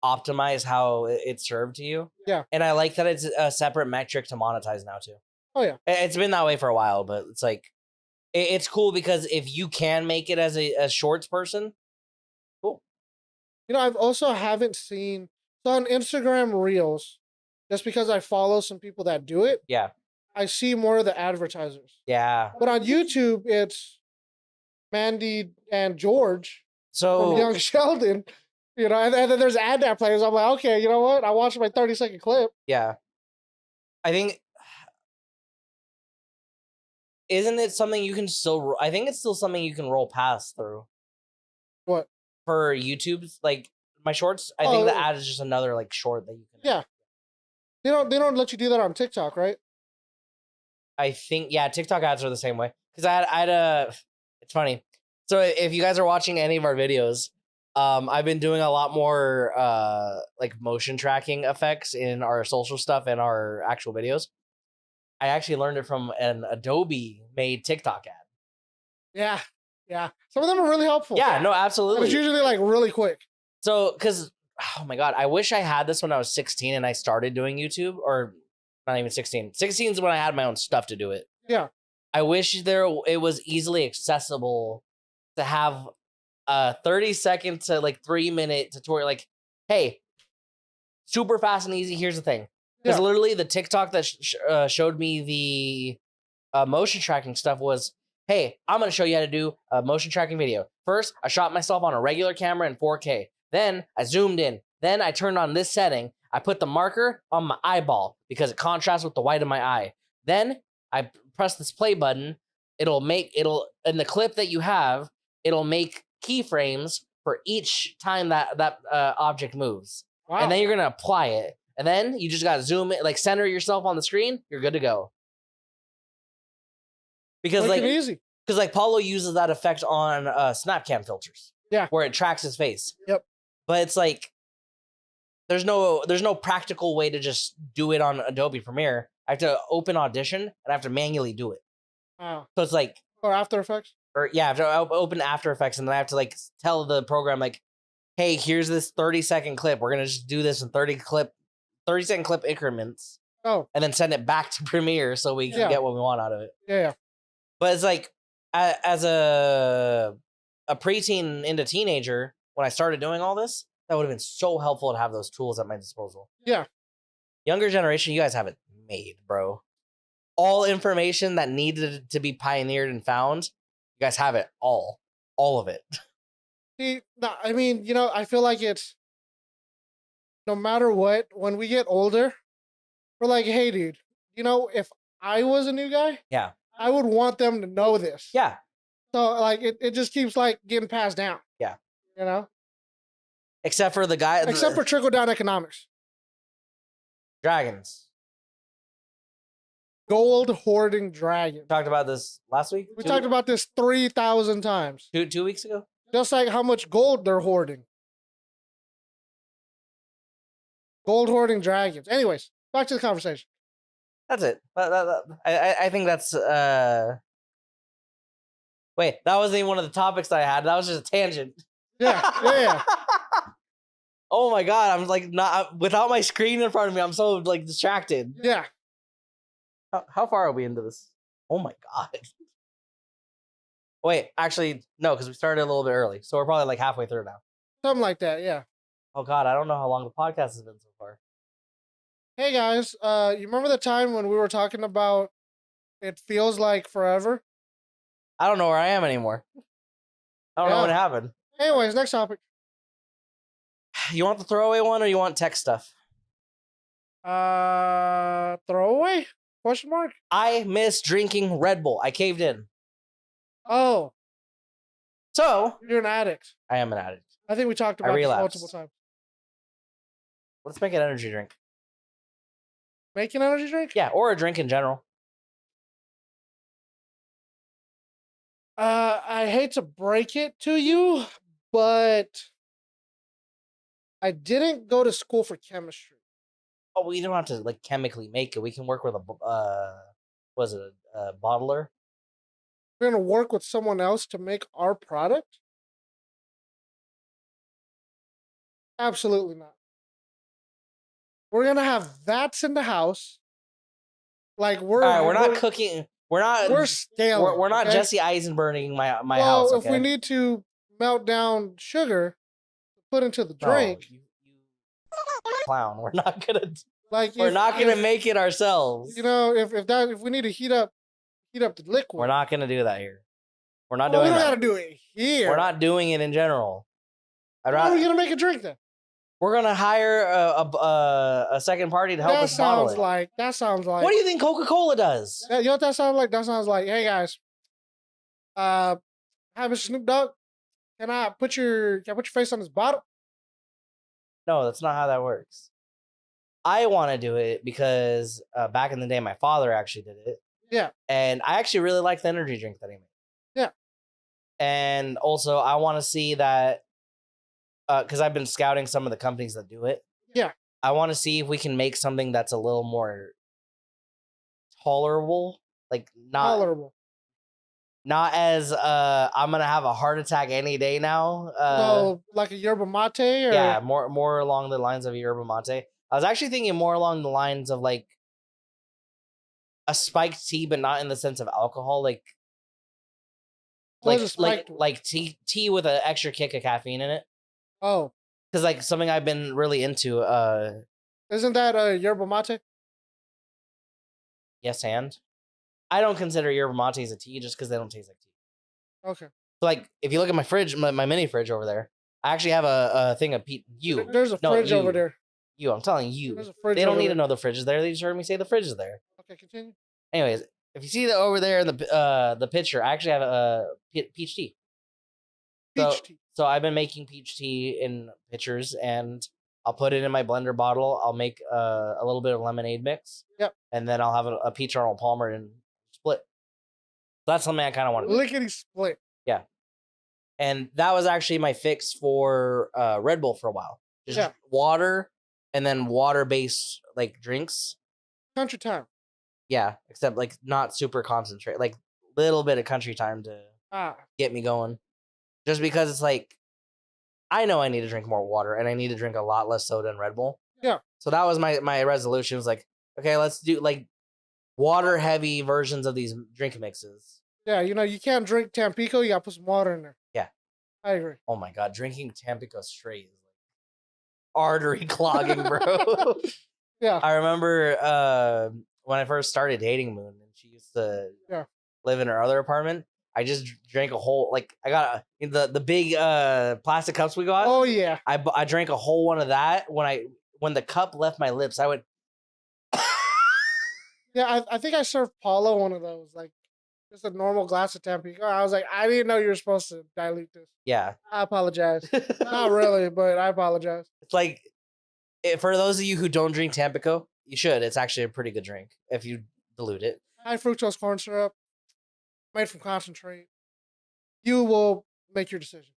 optimize how it's served to you. Yeah. And I like that it's a separate metric to monetize now too. Oh yeah. It's been that way for a while, but it's like it's cool because if you can make it as a shorts person, cool. I've also haven't seen on Instagram Reels, just because I follow some people that do it. Yeah. I see more of the advertisers. Yeah. But on YouTube, it's Mandy and George from Young Sheldon. And then there's ad that plays. I'm like, okay, you know what? I watched my 30-second clip. Yeah. I think isn't it something you can still I think it's still something you can roll past through. What? For YouTube's like my shorts, I think the ad is just another like short that you can. Yeah. They don't let you do that on TikTok, right? I think TikTok ads are the same way. Because I had it's funny. So if you guys are watching any of our videos, I've been doing a lot more like motion tracking effects in our social stuff and our actual videos. I actually learned it from an Adobe made TikTok ad. Yeah. Yeah. Some of them are really helpful. Yeah, no, absolutely. And it's usually like really quick. So, because, oh my God, I wish I had this when I was 16 and I started doing YouTube, or not even 16. 16 is when I had my own stuff to do it. Yeah. I wish it was easily accessible to have a 30-second to like 3-minute tutorial. Like, hey, super fast and easy. Here's the thing. Because literally the TikTok that showed me the motion tracking stuff was, hey, I'm going to show you how to do a motion tracking video. First, I shot myself on a regular camera in 4K. Then I zoomed in. Then I turned on this setting. I put the marker on my eyeball because it contrasts with the white of my eye. Then I press this play button. It'll in the clip that you have, it'll make keyframes for each time that object moves. Wow. And then you're going to apply it. And then you just got to zoom in, like center yourself on the screen. You're good to go. Because like Paulo uses that effect on Snapcam filters. Yeah. Where it tracks his face. Yep. But it's like there's no practical way to just do it on Adobe Premiere. I have to open Audition and I have to manually do it. Wow. So it's like or After Effects? Or yeah, I have to open After Effects and then I have to like tell the program like, hey, here's this 30-second clip. We're gonna just do this in 30-second clip increments. Oh. And then send it back to Premiere so we can get what we want out of it. Yeah. But it's like as a preteen into teenager, when I started doing all this, that would have been so helpful to have those tools at my disposal. Yeah. Younger generation, you guys have it made, bro. All information that needed to be pioneered and found, you guys have it all of it. See, I mean, I feel like it's no matter what, when we get older, we're like, hey, dude, if I was a new guy, yeah, I would want them to know this. Yeah. So like it just keeps like getting passed down. Yeah. Except for the guy. Except for trickle down economics. Dragons. Gold hoarding dragons. Talked about this last week? We talked about this 3,000 times. 2 weeks ago? Just like how much gold they're hoarding. Gold hoarding dragons. Anyways, back to the conversation. That's it. I think that's wait, that wasn't even one of the topics that I had. That was just a tangent. Yeah. Oh my god, I'm like not without my screen in front of me. I'm so like distracted. Yeah. How far are we into this? Oh my god. Wait, actually, no, because we started a little bit early, so we're probably like halfway through now. Something like that, yeah. Oh god, I don't know how long the podcast has been so far. Hey guys, you remember the time when we were talking about it feels like forever? I don't know where I am anymore. I don't know what happened. Anyways, next topic. You want the throwaway one or you want tech stuff? Throwaway? Question mark? I miss drinking Red Bull. I caved in. Oh. So you're an addict. I am an addict. I think we talked about this multiple times. Let's make an energy drink. Make an energy drink? Yeah, or a drink in general. I hate to break it to you, but I didn't go to school for chemistry. Oh, we don't have to like chemically make it. We can work with a bottler? We're gonna work with someone else to make our product? Absolutely not. We're gonna have vats in the house. Like we're not cooking. We're scaling. We're not Jesse Eisenberging my house. Well, if we need to melt down sugar, put into the drink. You clown. We're not gonna make it ourselves. If we need to heat up the liquid. We're not gonna do that here. We're not doing that. We don't gotta do it here. We're not doing it in general. How are we gonna make a drink then? We're gonna hire a second party to help us bottle it. That sounds like. What do you think Coca-Cola does? You know what that sounds like? That sounds like, hey guys, hi Mr. Snoop Dogg, can I put your face on this bottle? No, that's not how that works. I want to do it because back in the day, my father actually did it. Yeah. And I actually really like the energy drink that he made. Yeah. And also, I want to see that. Because I've been scouting some of the companies that do it. Yeah. I want to see if we can make something that's a little more tolerable. Like not as I'm gonna have a heart attack any day now. Like a yerba mate or yeah, more along the lines of a yerba mate. I was actually thinking more along the lines of like a spiked tea, but not in the sense of alcohol, like tea with an extra kick of caffeine in it. Oh, because like something I've been really into. Isn't that a yerba mate? yes, and I don't consider yerba mates a tea just because they don't taste like tea. Okay. So, like, if you look at my fridge, my mini fridge over there, I actually have a thing of There's a fridge over there. I'm telling you. There's a fridge They don't over need there. to know the fridge is there. They just heard me say the fridge is there. Okay, continue. Anyways, if you see that over there in the picture, I actually have a peach tea. Peach tea. So I've been making peach tea in pitchers, and I'll put it in my blender bottle. I'll make a little bit of lemonade mix. Yep. And then I'll have a peach Arnold Palmer and split. That's something I kind of want to do. Lickety split. Yeah. And that was actually my fix for Red Bull for a while. Just water and then water-based like drinks. Country time. Yeah, except like not super concentrate, like little bit of country time to get me going. Just because it's like, I know I need to drink more water and I need to drink a lot less soda and Red Bull. Yeah. So that was my resolution. Was like, okay, let's do like water heavy versions of these drink mixes. Yeah, you can't drink Tampico. You gotta put some water in there. Yeah, I agree. Oh my god, drinking Tampico straight is like artery clogging, bro. Yeah. I remember when I first started dating Moon, and she used to live in her other apartment. I just drank a whole, like, I got the big plastic cups we got. Oh yeah. I drank a whole one of that. When the cup left my lips, I went. Yeah, I think I served Paula one of those, like just a normal glass of Tampico. I was like, I didn't know you were supposed to dilute this. Yeah. I apologize. Not really, but I apologize. It's like, for those of you who don't drink Tampico, you should. It's actually a pretty good drink if you dilute it. High fructose corn syrup, made from concentrate. You will make your decision.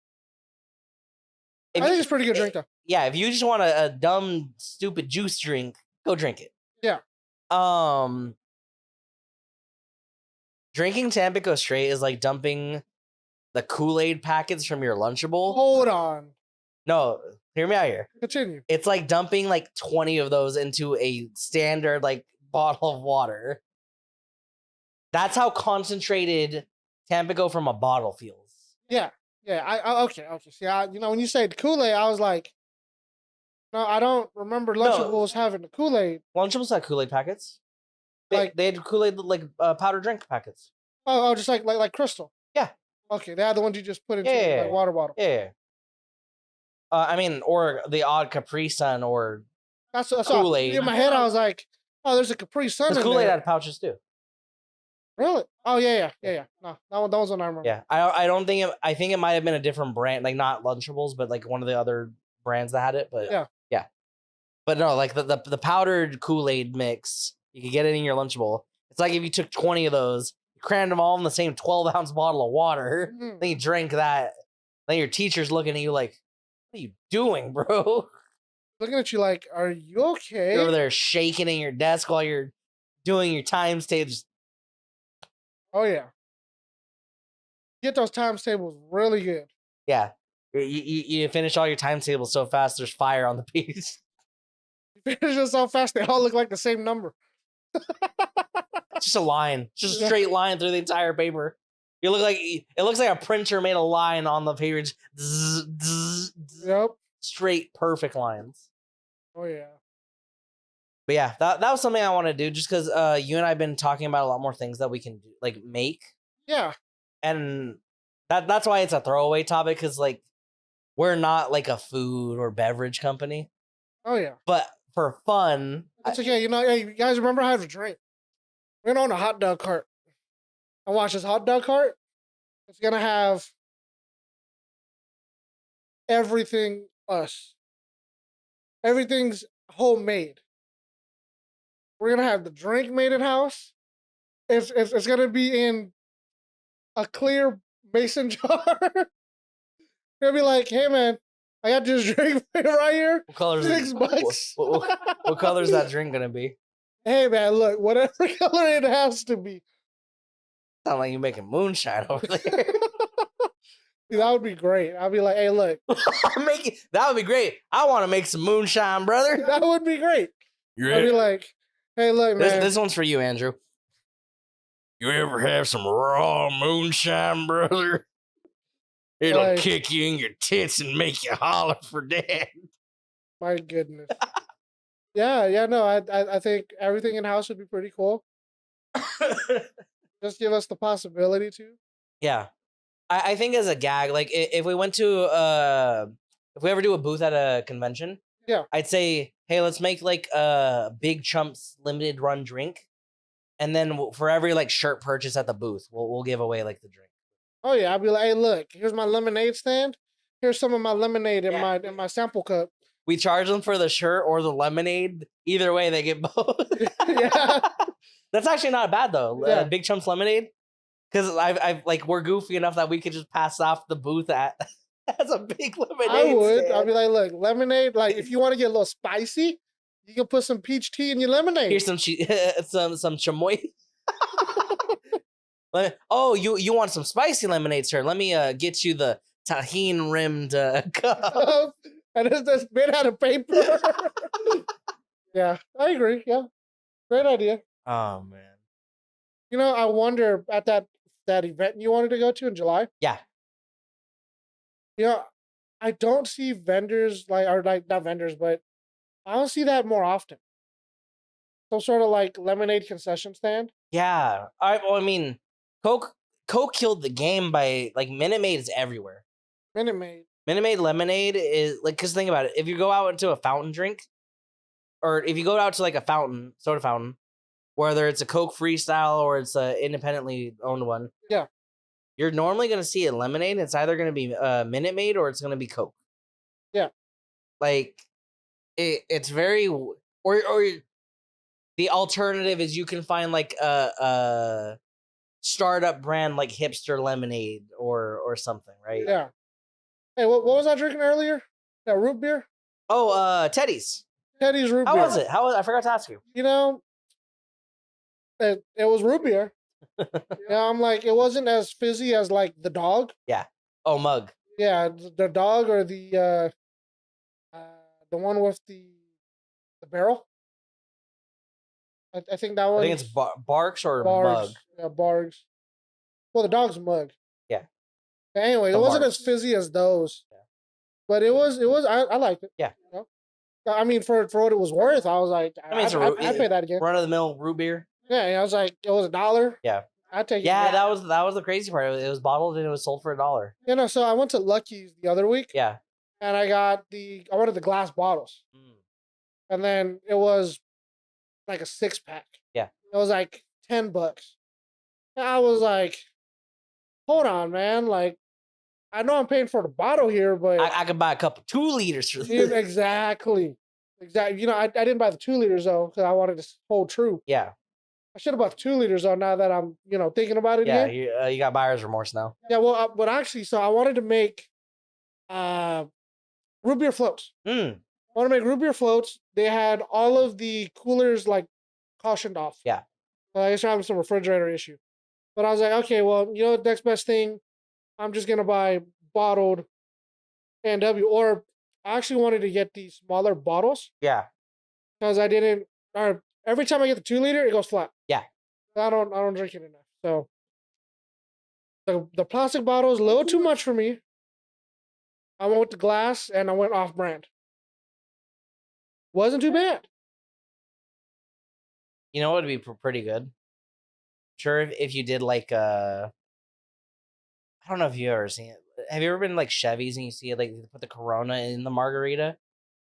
I think it's a pretty good drink, though. Yeah, if you just want a dumb, stupid juice drink, go drink it. Yeah. Drinking Tampico straight is like dumping the Kool-Aid packets from your Lunchable. Hold on. No, hear me out here. Continue. It's like dumping like 20 of those into a standard like bottle of water. That's how concentrated Tampico from a bottle feels. Yeah. Yeah. Okay. See, when you said Kool-Aid, I was like, no, I don't remember Lunchables having the Kool-Aid. Lunchables had Kool-Aid packets. They had Kool-Aid like powder drink packets. Oh, just like Crystal. Yeah. Okay, they had the ones you just put into like water bottle. Yeah. I mean, or the odd Capri Sun, or that's Kool-Aid. In my head, I was like, oh, there's a Capri Sun. Because Kool-Aid had pouches too. Really? Oh yeah. No, that was one I remember. Yeah, I don't think I think it might have been a different brand, like not Lunchables, but like one of the other brands that had it. But yeah. But no, like the powdered Kool-Aid mix, you could get it in your Lunchable. It's like if you took 20 of those, you crammed them all in the same 12-ounce bottle of water, then you drink that. Then your teacher's looking at you like, "What are you doing, bro?" Looking at you like, "Are you okay?" You're over there shaking in your desk while you're doing your times tables. Oh yeah, get those times tables really good. Yeah, you finish all your timetables so fast. There's fire on the piece. You finish it so fast they all look like the same number. Just a line, just a straight line through the entire paper. It looks like a printer made a line on the page. Yep, straight perfect lines. Oh yeah. But yeah, that was something I want to do, just because you and I have been talking about a lot more things that we can do, like make. Yeah. And that's why it's a throwaway topic, because like we're not like a food or beverage company. Oh yeah. But for fun, it's okay. Hey, you guys remember how to drink? We're gonna own a hot dog cart. And watch this hot dog cart. It's gonna have everything us. Everything's homemade. We're gonna have the drink made in house. It's gonna be in a clear mason jar. Gonna be like, hey man, I got this drink right here. What color is $6. What color is that drink gonna be? Hey man, look, whatever color it has to be. Sound like you're making moonshine over there. Dude, that would be great. I'd be like, hey, look. That would be great. I want to make some moonshine, brother. That would be great. I'd be like, hey, look, man. This one's for you, Andrew. You ever have some raw moonshine, brother? It'll kick you in your tits and make you holler for dad. My goodness. Yeah, no, I think everything in house would be pretty cool. Just give us the possibility to. Yeah. I think as a gag, like if we went to if we ever do a booth at a convention, yeah, I'd say, hey, let's make like a Big Chumps limited run drink, and then for every like shirt purchase at the booth, we'll give away like the drink. Oh yeah, I'd be like, hey, look, here's my lemonade stand. Here's some of my lemonade in Yeah. my sample cup. We charge them for the shirt or the lemonade. Either way, they get both. Yeah. That's actually not bad though. Yeah. Big Chumps lemonade, because I've like we're goofy enough that we could just pass off the booth at as a big lemonade. I would. stand. I'd be like, look, lemonade. Like, if you want to get a little spicy, you can put some peach tea in your lemonade. Here's some some chamoy. Oh, you want some spicy lemonade, sir? Let me get you the tahini rimmed cup. And it's made out of paper. Yeah, I agree. Yeah, great idea. Oh man. You know, I wonder at that event you wanted to go to in July. Yeah. You know, I don't see vendors like not vendors, but I don't see that more often. Some sort of like lemonade concession stand. Yeah. I mean, Coke killed the game by like Minute Maid is everywhere. Minute Maid lemonade is like, because think about it. If you go out into a fountain drink, or if you go out to like a soda fountain, whether it's a Coke Freestyle or it's a independently owned one, yeah, you're normally going to see a lemonade. It's either going to be Minute Maid or it's going to be Coke. Yeah, like it's very or the alternative is you can find like a startup brand like Hipster Lemonade or something, right? Yeah. Hey, what was I drinking earlier? That root beer? Oh, Teddy's. Teddy's root beer. How was it? I forgot to ask you. You know, it was root beer. Yeah, I'm like, it wasn't as fizzy as like the dog. Yeah. Oh, mug. Yeah, the dog or the one with the barrel. I think that one. I think it's Barks or Bargs. Mug. Yeah, Bargs. Well, the dog's Mug. Yeah. But anyway, it wasn't as fizzy as those. Yeah. But it was. I liked it. Yeah. You know? I mean, for what it was worth, I was like, I'd pay that again. Run of the mill root beer. Yeah, I was like, it was $1. Yeah. I'd take it. Yeah, that was the crazy part. It was bottled and it was sold for $1. You know, so I went to Lucky's the other week. Yeah. And I wanted the glass bottles. And then it was like a 6-pack. Yeah. It was like $10. And I was like, hold on, man. Like, I know I'm paying for the bottle here, but I could buy a couple 2 liters for this. Exactly. You know, I didn't buy the 2 liters though, because I wanted to hold true. Yeah. I should have bought the 2 liters though, now that I'm, thinking about it again. Yeah, you got buyer's remorse now. Yeah, well, but actually, so I wanted to make root beer floats. I want to make root beer floats. They had all of the coolers like cautioned off. Yeah. So I guess we're having some refrigerator issue. But I was like, okay, well, next best thing, I'm just gonna buy bottled A&W. Or I actually wanted to get the smaller bottles. Yeah. Because every time I get the 2 liter, it goes flat. Yeah. I don't drink it enough. So the plastic bottle is a little too much for me. I went with the glass and I went off brand. Wasn't too bad. You know what would be pretty good? Sure, if you did like I don't know if you've ever seen it. Have you ever been like Chevy's and you see it like they put the Corona in the margarita?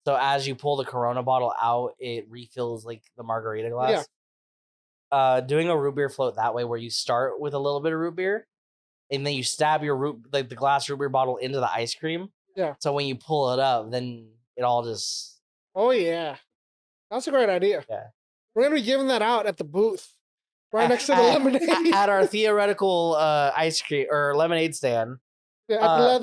So as you pull the Corona bottle out, it refills like the margarita glass. Yeah. Doing a root beer float that way, where you start with a little bit of root beer, and then you stab your the glass root beer bottle into the ice cream. Yeah. So when you pull it up, then it all just. Oh yeah, that's a great idea. Yeah. We're gonna be giving that out at the booth, right next to the lemonade. At our theoretical ice cream or lemonade stand. Yeah,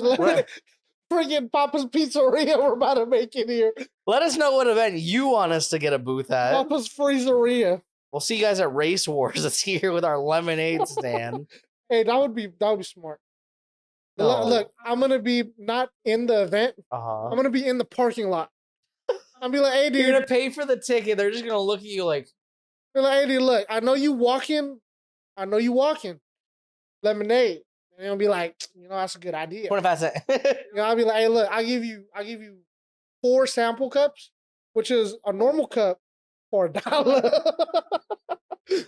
friggin' Papa's Pizzeria we're about to make it here. Let us know what event you want us to get a booth at. Papa's Freezeria. We'll see you guys at Race Wars. It's here with our lemonade stand. Hey, that would be smart. No. Look, I'm gonna be not in the event. I'm gonna be in the parking lot. I'll be like, hey, dude. You're gonna pay for the ticket. They're just gonna look at you like, hey, dude, look, I know you walking. Lemonade. And they'll be like, that's a good idea. 25 cents. I'll be like, hey, look, I'll give you 4 sample cups, which is a normal cup for $1.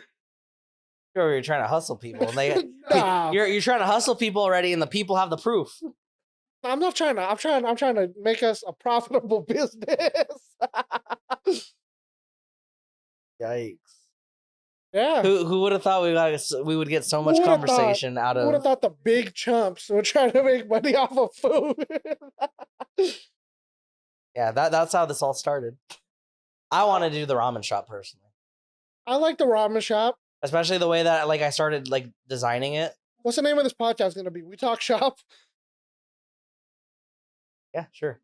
You're trying to hustle people, and they Nah. you're trying to hustle people already, and the people have the proof. I'm not trying to. I'm trying to make us a profitable business. Yikes! Yeah. Who would have thought we would get so much Who would've conversation out Who would have of? thought the big chumps were trying to make money off of food? Yeah, that's how this all started. I want to do the ramen shop personally, I like the ramen shop. especially the way that I started designing it. What's the name of this podcast gonna be? We Talk Shop. Yeah, sure.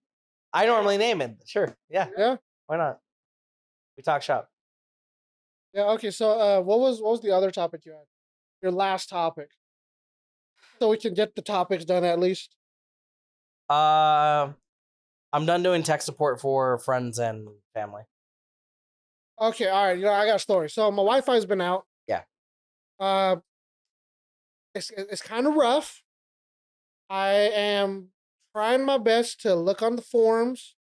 I normally name it. Sure. Yeah. Yeah. Why not? We talk shop. Yeah. Okay. So, what was the other topic you had? Your last topic. So we can get the topics done at least. I'm done doing tech support for friends and family. Okay. All right. I got a story. So my Wi-Fi's been out. Yeah. Uh, it's kind of rough. I am trying my best to look on the forums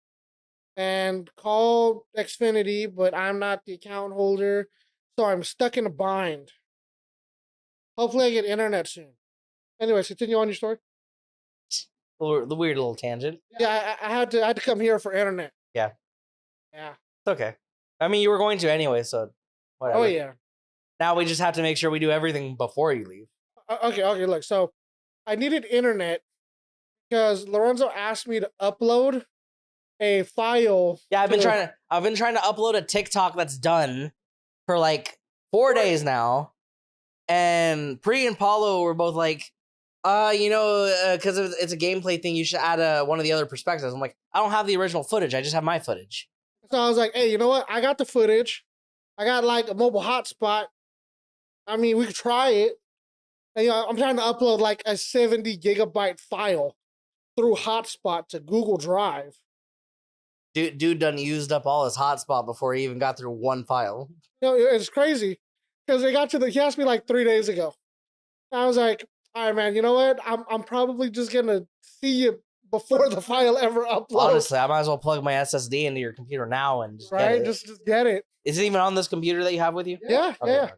and call Xfinity, but I'm not the account holder, so I'm stuck in a bind. Hopefully, I get internet soon. Anyways, continue on your story. The weird little tangent. Yeah, I had to come here for internet. Yeah. Yeah. It's okay. I mean, you were going to anyway, so whatever. Oh yeah. Now we just have to make sure we do everything before you leave. Okay. Look, so I needed internet because Lorenzo asked me to upload a file. Yeah, I've been trying to upload a TikTok that's done for 4 days now, and Pree and Paulo were both like, because it's a gameplay thing, you should add one of the other perspectives. I'm like, I don't have the original footage. I just have my footage. So I was like, hey, you know what? I got the footage. I got a mobile hotspot. I mean, we could try it. And, I'm trying to upload a 70 gigabyte file through hotspot to Google Drive. Dude done used up all his hotspot before he even got through one file. It's crazy because he asked me 3 days ago. I was like, all right, man, you know what? I'm probably just going to see you before the file ever uploads. Honestly, I might as well plug my SSD into your computer now and just right? get it. Just get it. Is it even on this computer that you have with you? Yeah, Okay, yeah. okay.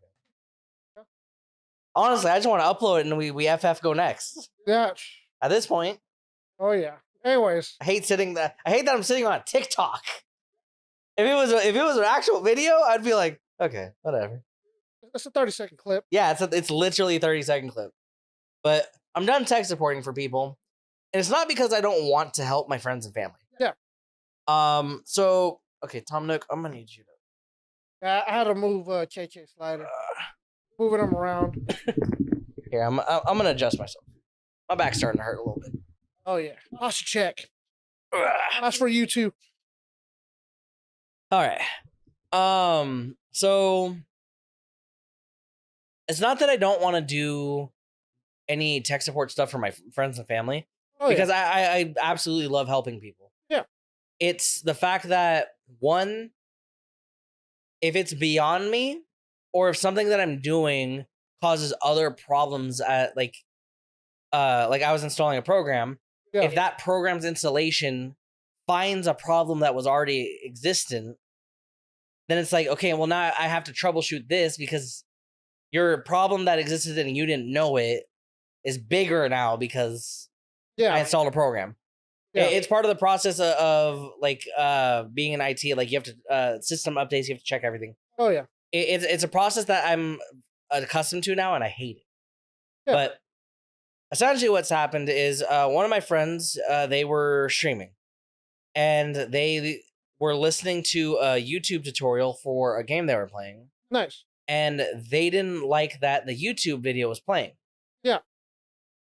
Honestly, I just want to upload it and we FF go next. Yeah. At this point. Oh yeah. Anyways, I hate that I'm sitting on TikTok. If it was an actual video, I'd be like, okay, whatever. It's a 30-second clip. Yeah, it's literally a 30-second clip. But I'm done tech supporting for people, and it's not because I don't want to help my friends and family. Yeah. So okay, Tom Nook, I'm gonna need you to. Yeah, I had to move KK slider, moving him around. Here, I'm gonna adjust myself. My back's starting to hurt a little bit. Oh yeah, posture check. That's for you too. All right. So it's not that I don't want to do any tech support stuff for my friends and family, because I absolutely love helping people. Yeah. It's the fact that, one, if it's beyond me, or if something that I'm doing causes other problems at I was installing a program, if that program's installation finds a problem that was already existent, then it's like, okay, well, now I have to troubleshoot this because your problem that existed and you didn't know it is bigger now because I installed a program. Yeah. It's part of the process of being in IT. You have to system updates. You have to check everything. Oh yeah. It's a process that I'm accustomed to now, and I hate it. Yeah. But essentially, what's happened is one of my friends, they were streaming, and they were listening to a YouTube tutorial for a game they were playing. Nice. And they didn't like that the YouTube video was playing. Yeah.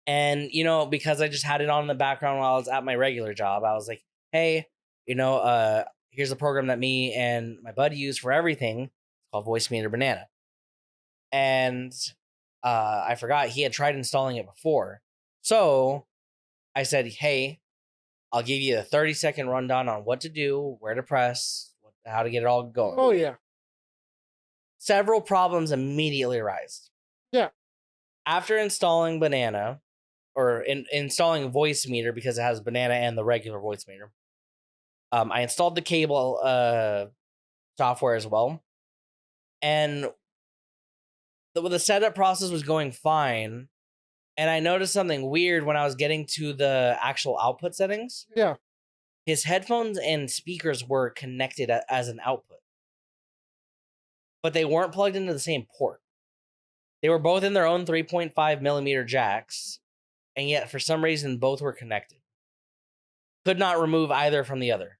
And, because I just had it on in the background while I was at my regular job, I was like, hey, here's a program that me and my buddy use for everything. It's called Voice Meter Banana. And I forgot he had tried installing it before. So I said, hey, I'll give you a 30-second rundown on what to do, where to press, how to get it all going. Oh, yeah. Several problems immediately arise. Yeah. After installing Banana, or installing Voice Meter, because it has Banana and the regular Voice Meter, I installed the cable software as well. And the setup process was going fine, and I noticed something weird when I was getting to the actual output settings. Yeah. His headphones and speakers were connected as an output, but they weren't plugged into the same port. They were both in their own 3.5 millimeter jacks, and yet for some reason both were connected. Could not remove either from the other.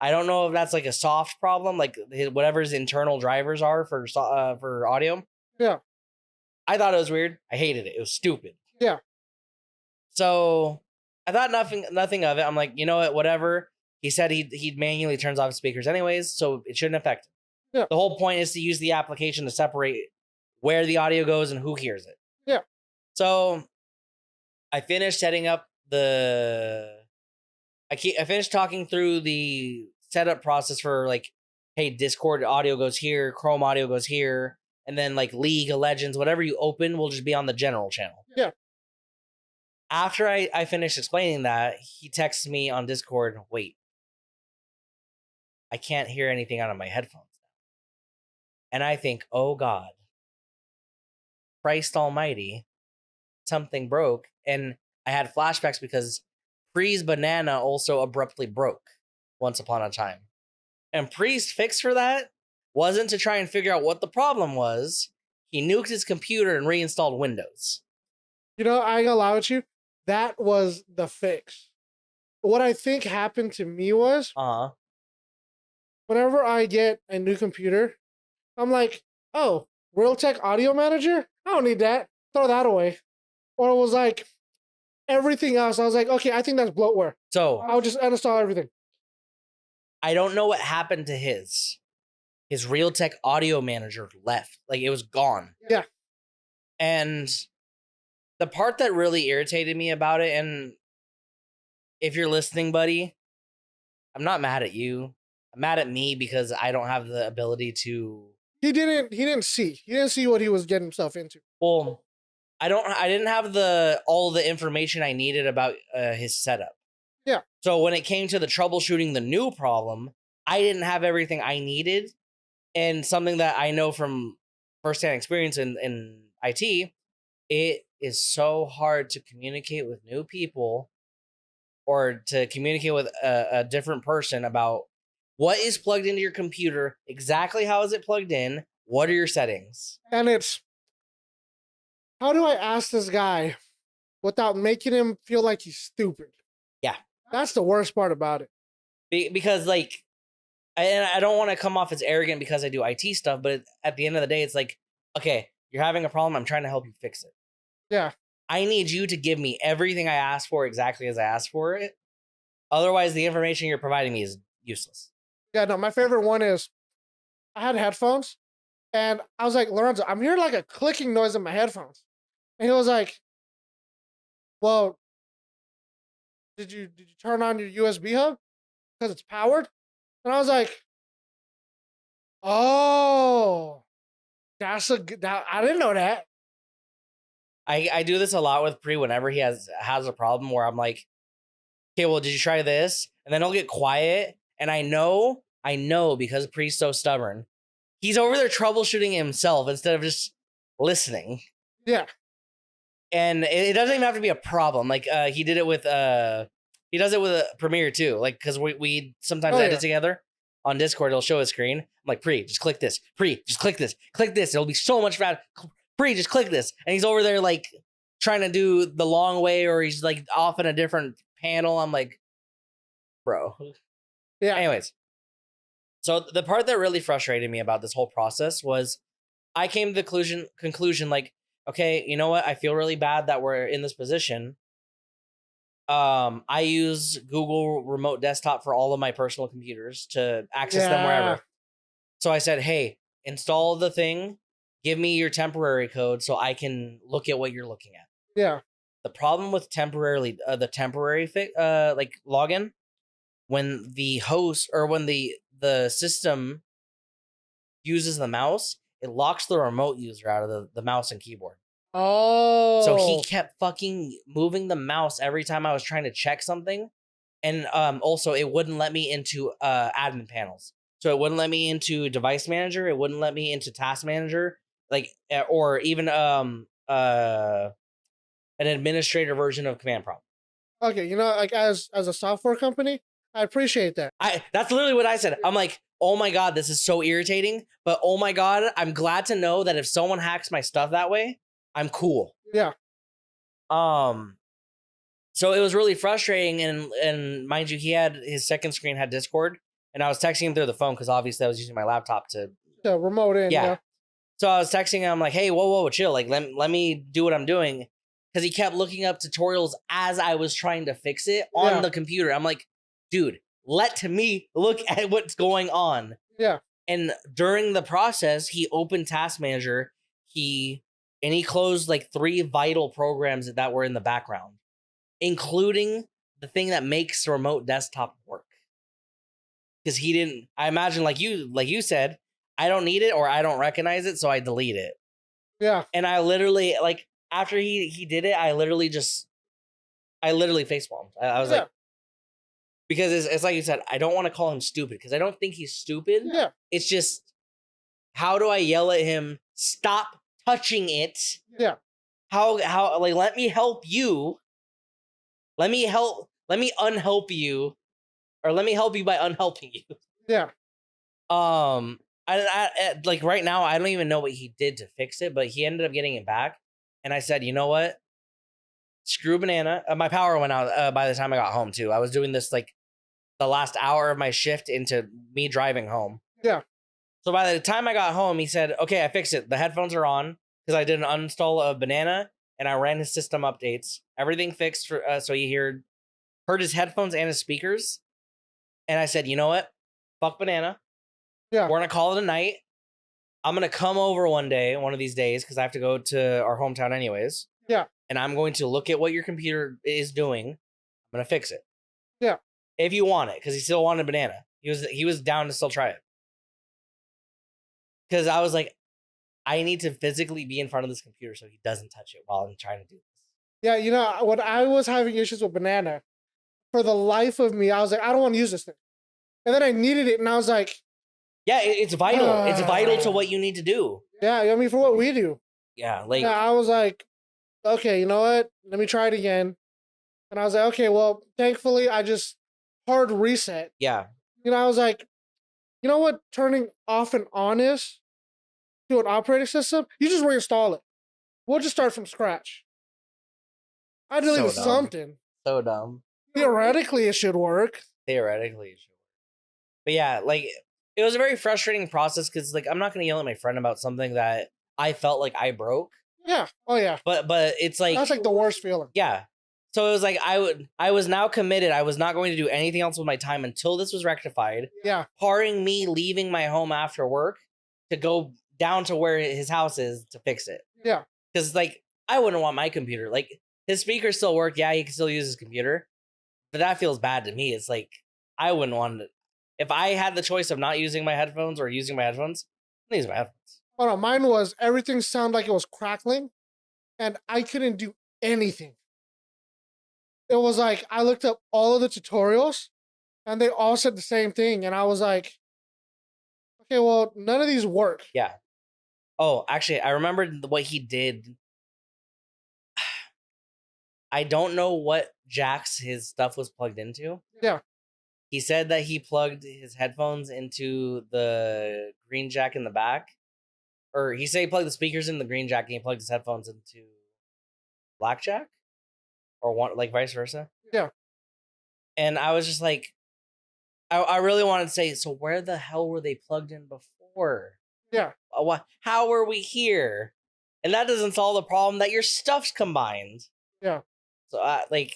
I don't know if that's like a soft problem, like whatever his internal drivers are for audio. Yeah. I thought it was weird. I hated it. It was stupid. Yeah. So I thought nothing of it. I'm like, you know what, whatever. He said he manually turns off speakers anyways, so it shouldn't affect him. Yeah. The whole point is to use the application to separate where the audio goes and who hears it. Yeah. So I finished setting up I finished talking through the setup process for like, hey, Discord audio goes here, Chrome audio goes here, and then like League of Legends, whatever you open will just be on the general channel. Yeah. After I finished explaining that, he texts me on Discord, wait, I can't hear anything out of my headphones. And I think, oh God, Christ almighty, something broke. And I had flashbacks because Pree's banana also abruptly broke once upon a time. And Pree's fix for that wasn't to try and figure out what the problem was. He nuked his computer and reinstalled Windows. You know, I ain't gonna lie with you. That was the fix. What I think happened to me was, whenever I get a new computer, I'm like, oh, Realtek Audio Manager? I don't need that. Throw that away. Or it was like, everything else, I was like, okay, I think that's bloatware. So I'll just uninstall everything. I don't know what happened to his Realtek Audio Manager left. Like, it was gone. Yeah. And the part that really irritated me about it, and if you're listening, buddy, I'm not mad at you. I'm mad at me because I don't have the ability to. He didn't see what he was getting himself into. Well, I didn't have all the information I needed about his setup. Yeah. So when it came to the troubleshooting the new problem, I didn't have everything I needed. And something that I know from firsthand experience in IT, it is so hard to communicate with new people or to communicate with a different person about what is plugged into your computer, exactly how is it plugged in, what are your settings. And it's, how do I ask this guy without making him feel like he's stupid? Yeah. That's the worst part about it. Because, like, I don't want to come off as arrogant because I do IT stuff, but at the end of the day, it's like, okay, you're having a problem. I'm trying to help you fix it. Yeah. I need you to give me everything I asked for exactly as I asked for it. Otherwise, the information you're providing me is useless. Yeah, no, my favorite one is, I had headphones, and I was like, Lorenzo, I'm hearing like a clicking noise in my headphones. And he was like, well, did you turn on your USB hub? Because it's powered? And I was like, oh, that's a good, I didn't know that. I do this a lot with Pree whenever he has a problem where I'm like, okay, well, did you try this? And then he'll get quiet. And I know because Pree's so stubborn, he's over there troubleshooting himself instead of just listening. Yeah. And it doesn't even have to be a problem. Like he did it with he does it with Premiere too. Like, because we sometimes edit together on Discord. He'll show a screen. I'm like, Pree, just click this. Pree, just click this. Click this. It'll be so much faster. Pree, just click this. And he's over there like trying to do the long way, or he's like off in a different panel. I'm like, bro. Yeah. Anyways, so the part that really frustrated me about this whole process was I came to the conclusion like, okay, you know what? I feel really bad that we're in this position. I use Google Remote Desktop for all of my personal computers to access them wherever. So I said, hey, install the thing. Give me your temporary code so I can look at what you're looking at. Yeah. The problem with the temporary like login, when the host or when the system uses the mouse, it locks the remote user out of the mouse and keyboard. Oh. So he kept fucking moving the mouse every time I was trying to check something. And also it wouldn't let me into admin panels. So it wouldn't let me into device manager. It wouldn't let me into task manager. like or even an administrator version of command prompt. Okay, you know, like as a software company, I appreciate that. That's literally what I said. I'm like, oh my god, this is so irritating. But oh my god, I'm glad to know that if someone hacks my stuff that way, I'm cool. Yeah. So it was really frustrating, and mind you, he had his second screen had Discord, and I was texting him through the phone because obviously I was using my laptop to remote in. Yeah. So I was texting him like, "Hey, whoa, chill! Like, let me do what I'm doing," because he kept looking up tutorials as I was trying to fix it on the computer. I'm like, dude, let me look at what's going on. Yeah. And during the process, he opened Task Manager. He closed like 3 vital programs that were in the background, including the thing that makes the remote desktop work. Because he didn't. I imagine like you said, I don't need it or I don't recognize it, so I delete it. Yeah. And I literally like after he did it, I literally facepalmed. I was like, because it's like you said, I don't want to call him stupid because I don't think he's stupid. Yeah. It's just, how do I yell at him? Stop touching it. Yeah. How like let me help you. Let me unhelp you, or let me help you by unhelping you. Yeah. I like right now I don't even know what he did to fix it, but he ended up getting it back. And I said, you know what? Screw banana. My power went out by the time I got home too. I was doing this like the last hour of my shift into me driving home. Yeah. So by the time I got home, he said, okay, I fixed it. The headphones are on because I did an uninstall of banana and I ran his system updates. Everything fixed for so he heard his headphones and his speakers. And I said, you know what? Fuck banana. Yeah. We're gonna call it a night. I'm gonna come over one of these days, because I have to go to our hometown anyways. Yeah. And I'm going to look at what your computer is doing. I'm gonna fix it. Yeah. If you want it, because he still wanted banana. He was down to still try it. Because I was like, I need to physically be in front of this computer so he doesn't touch it while I'm trying to do this. Yeah, you know, when I was having issues with banana, for the life of me, I was like, I don't want to use this thing. And then I needed it, and I was like, yeah, it's vital. It's vital to what you need to do. Yeah, I mean, for what we do. Yeah, like I was like, okay, you know what? Let me try it again. And I was like, okay, well, thankfully, I just hard reset. Yeah. You know, I was like, you know what turning off and on is to an operating system? You just reinstall it. We'll just start from scratch. I deleted something. So dumb. Theoretically, it should work. But yeah, like, it was a very frustrating process because, like, I'm not going to yell at my friend about something that I felt like I broke. Yeah. Oh, yeah. But it's like... That's like the worst feeling. Yeah. So it was like I was now committed. I was not going to do anything else with my time until this was rectified. Yeah. Barring me leaving my home after work to go down to where his house is to fix it. Yeah. Because, like, I wouldn't want my computer. Like, his speakers still work. Yeah, he can still use his computer. But that feels bad to me. It's like, I wouldn't want it. If I had the choice of not using my headphones or using my headphones, I'd use my headphones. Oh, no, mine was everything sounded like it was crackling, and I couldn't do anything. It was like, I looked up all of the tutorials, and they all said the same thing, and I was like, okay, well, none of these work. Yeah. Oh, actually, I remembered what he did. I don't know what jacks his stuff was plugged into. Yeah. He said that he plugged his headphones into the green jack in the back. Or he said he plugged the speakers in the green jack and he plugged his headphones into black jack? Or one, like vice versa? Yeah. And I was just like, I really wanted to say, so where the hell were they plugged in before? Yeah. How were we here? And that doesn't solve the problem that your stuff's combined. Yeah. So, like,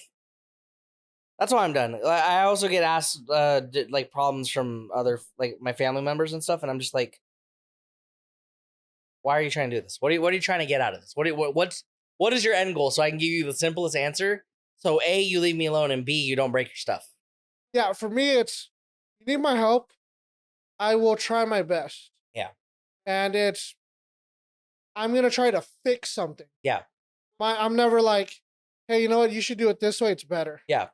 that's why I'm done. I also get asked, like, problems from other, like, my family members and stuff, and I'm just like, why are you trying to do this? What are you trying to get out of this? What is your end goal? So I can give you the simplest answer. So A, you leave me alone, and B, you don't break your stuff. Yeah, for me, it's, you need my help, I will try my best. Yeah. And it's, I'm going to try to fix something. Yeah. I'm never like, hey, you know what? You should do it this way. It's better. Yeah.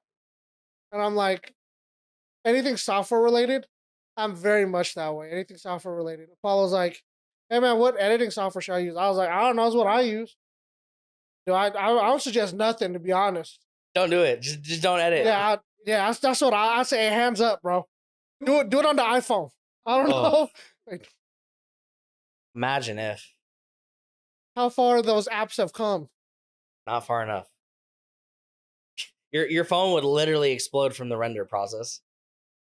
And I'm like, anything software related, I'm very much that way. Anything software related. It follows like, hey man, what editing software should I use? I was like, I don't know, that's what I use. I would suggest nothing, to be honest. Don't do it. Just don't edit. Yeah, that's what I say. Hands up, bro. Do it on the iPhone. I don't know. Like, imagine if. How far those apps have come. Not far enough. Your phone would literally explode from the render process.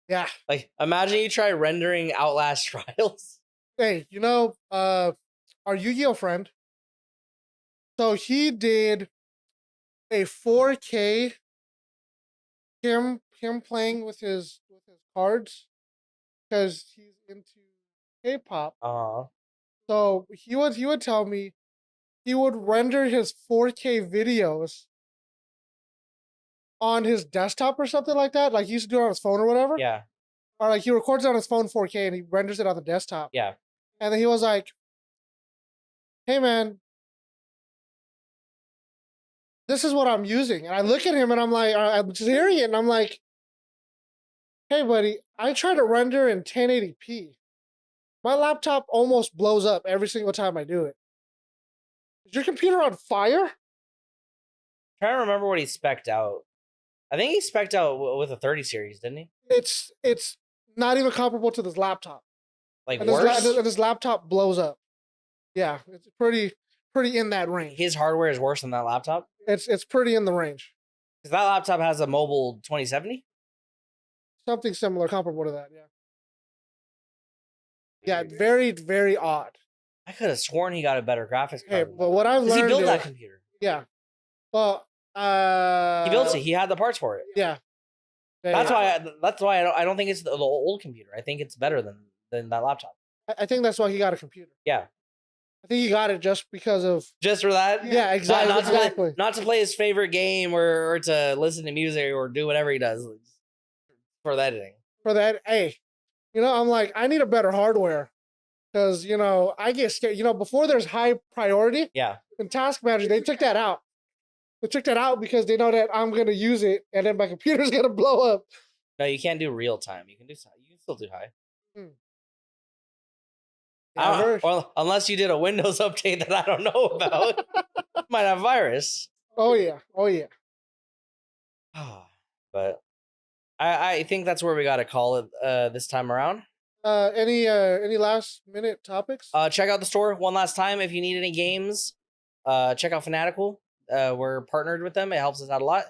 Yeah. Like, imagine you try rendering Outlast Trials. Hey, our Yu-Gi-Oh friend. So he did a 4K him playing with his cards because he's into K-pop. So he would tell me he would render his 4K videos on his desktop or something like that. Like he used to do it on his phone or whatever. Yeah. Or like he records it on his phone 4K and he renders it on the desktop. Yeah. And then he was like, hey man, this is what I'm using. And I look at him and I'm like, I'm just hearing it and I'm like, hey buddy, I try to render in 1080p. My laptop almost blows up every single time I do it. Is your computer on fire? I'm trying to remember what he spec'd out. I think he spec'd out with a 30 series, didn't he? It's not even comparable to this laptop. Like and worse? This laptop blows up. Yeah, it's pretty in that range. His hardware is worse than that laptop? It's pretty in the range. Because that laptop has a mobile 2070? Something similar, comparable to that, yeah. Yeah, very, very odd. I could have sworn he got a better graphics card. Hey, but what I've learned he built that computer. Yeah. Well, he built it. He had the parts for it. Yeah. That's why I don't think it's the old computer. I think it's better than that laptop. I think that's why he got a computer. Yeah. I think he got it just because of... Just for that? Yeah, exactly. Not to play his favorite game or to listen to music or do whatever he does. For the editing. For that, hey, I'm like, I need a better hardware. Because, I get scared. Before there's high priority. Yeah. In Task Manager, they took that out. They took that out because they know that I'm going to use it and then my computer's going to blow up. No, you can't do real time. You can still do high. Well, unless you did a Windows update that I don't know about. Might have virus. Oh yeah. But I think that's where we got to call it this time around. Any last minute topics? Check out the store one last time if you need any games. Check out Fanatical. We're partnered with them. It helps us out a lot.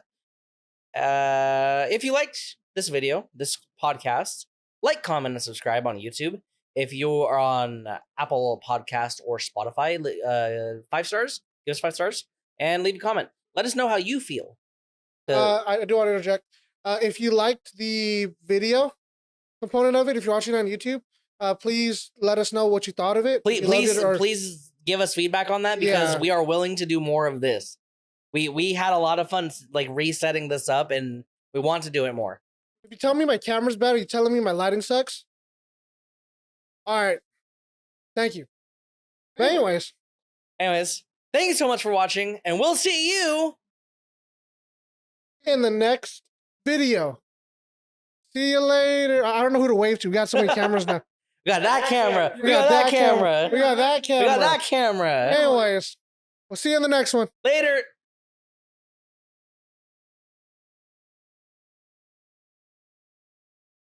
If you liked this video, this podcast, like, comment, and subscribe on YouTube. If you are on Apple Podcast or Spotify, 5 stars. Give us 5 stars and leave a comment. Let us know how you feel. I do want to interject. If you liked the video component of it, if you're watching it on YouTube, please let us know what you thought of it. Please give us feedback on that because we are willing to do more of this. We had a lot of fun like resetting this up and we want to do it more. If you tell me my camera's bad, are you telling me my lighting sucks? All right. Thank you. But anyways, thank you so much for watching and we'll see you in the next video. See you later. I don't know who to wave to. We got so many cameras now. We got that camera. We got that camera. We got that camera. We got that camera. Anyways, we'll see you in the next one. Later.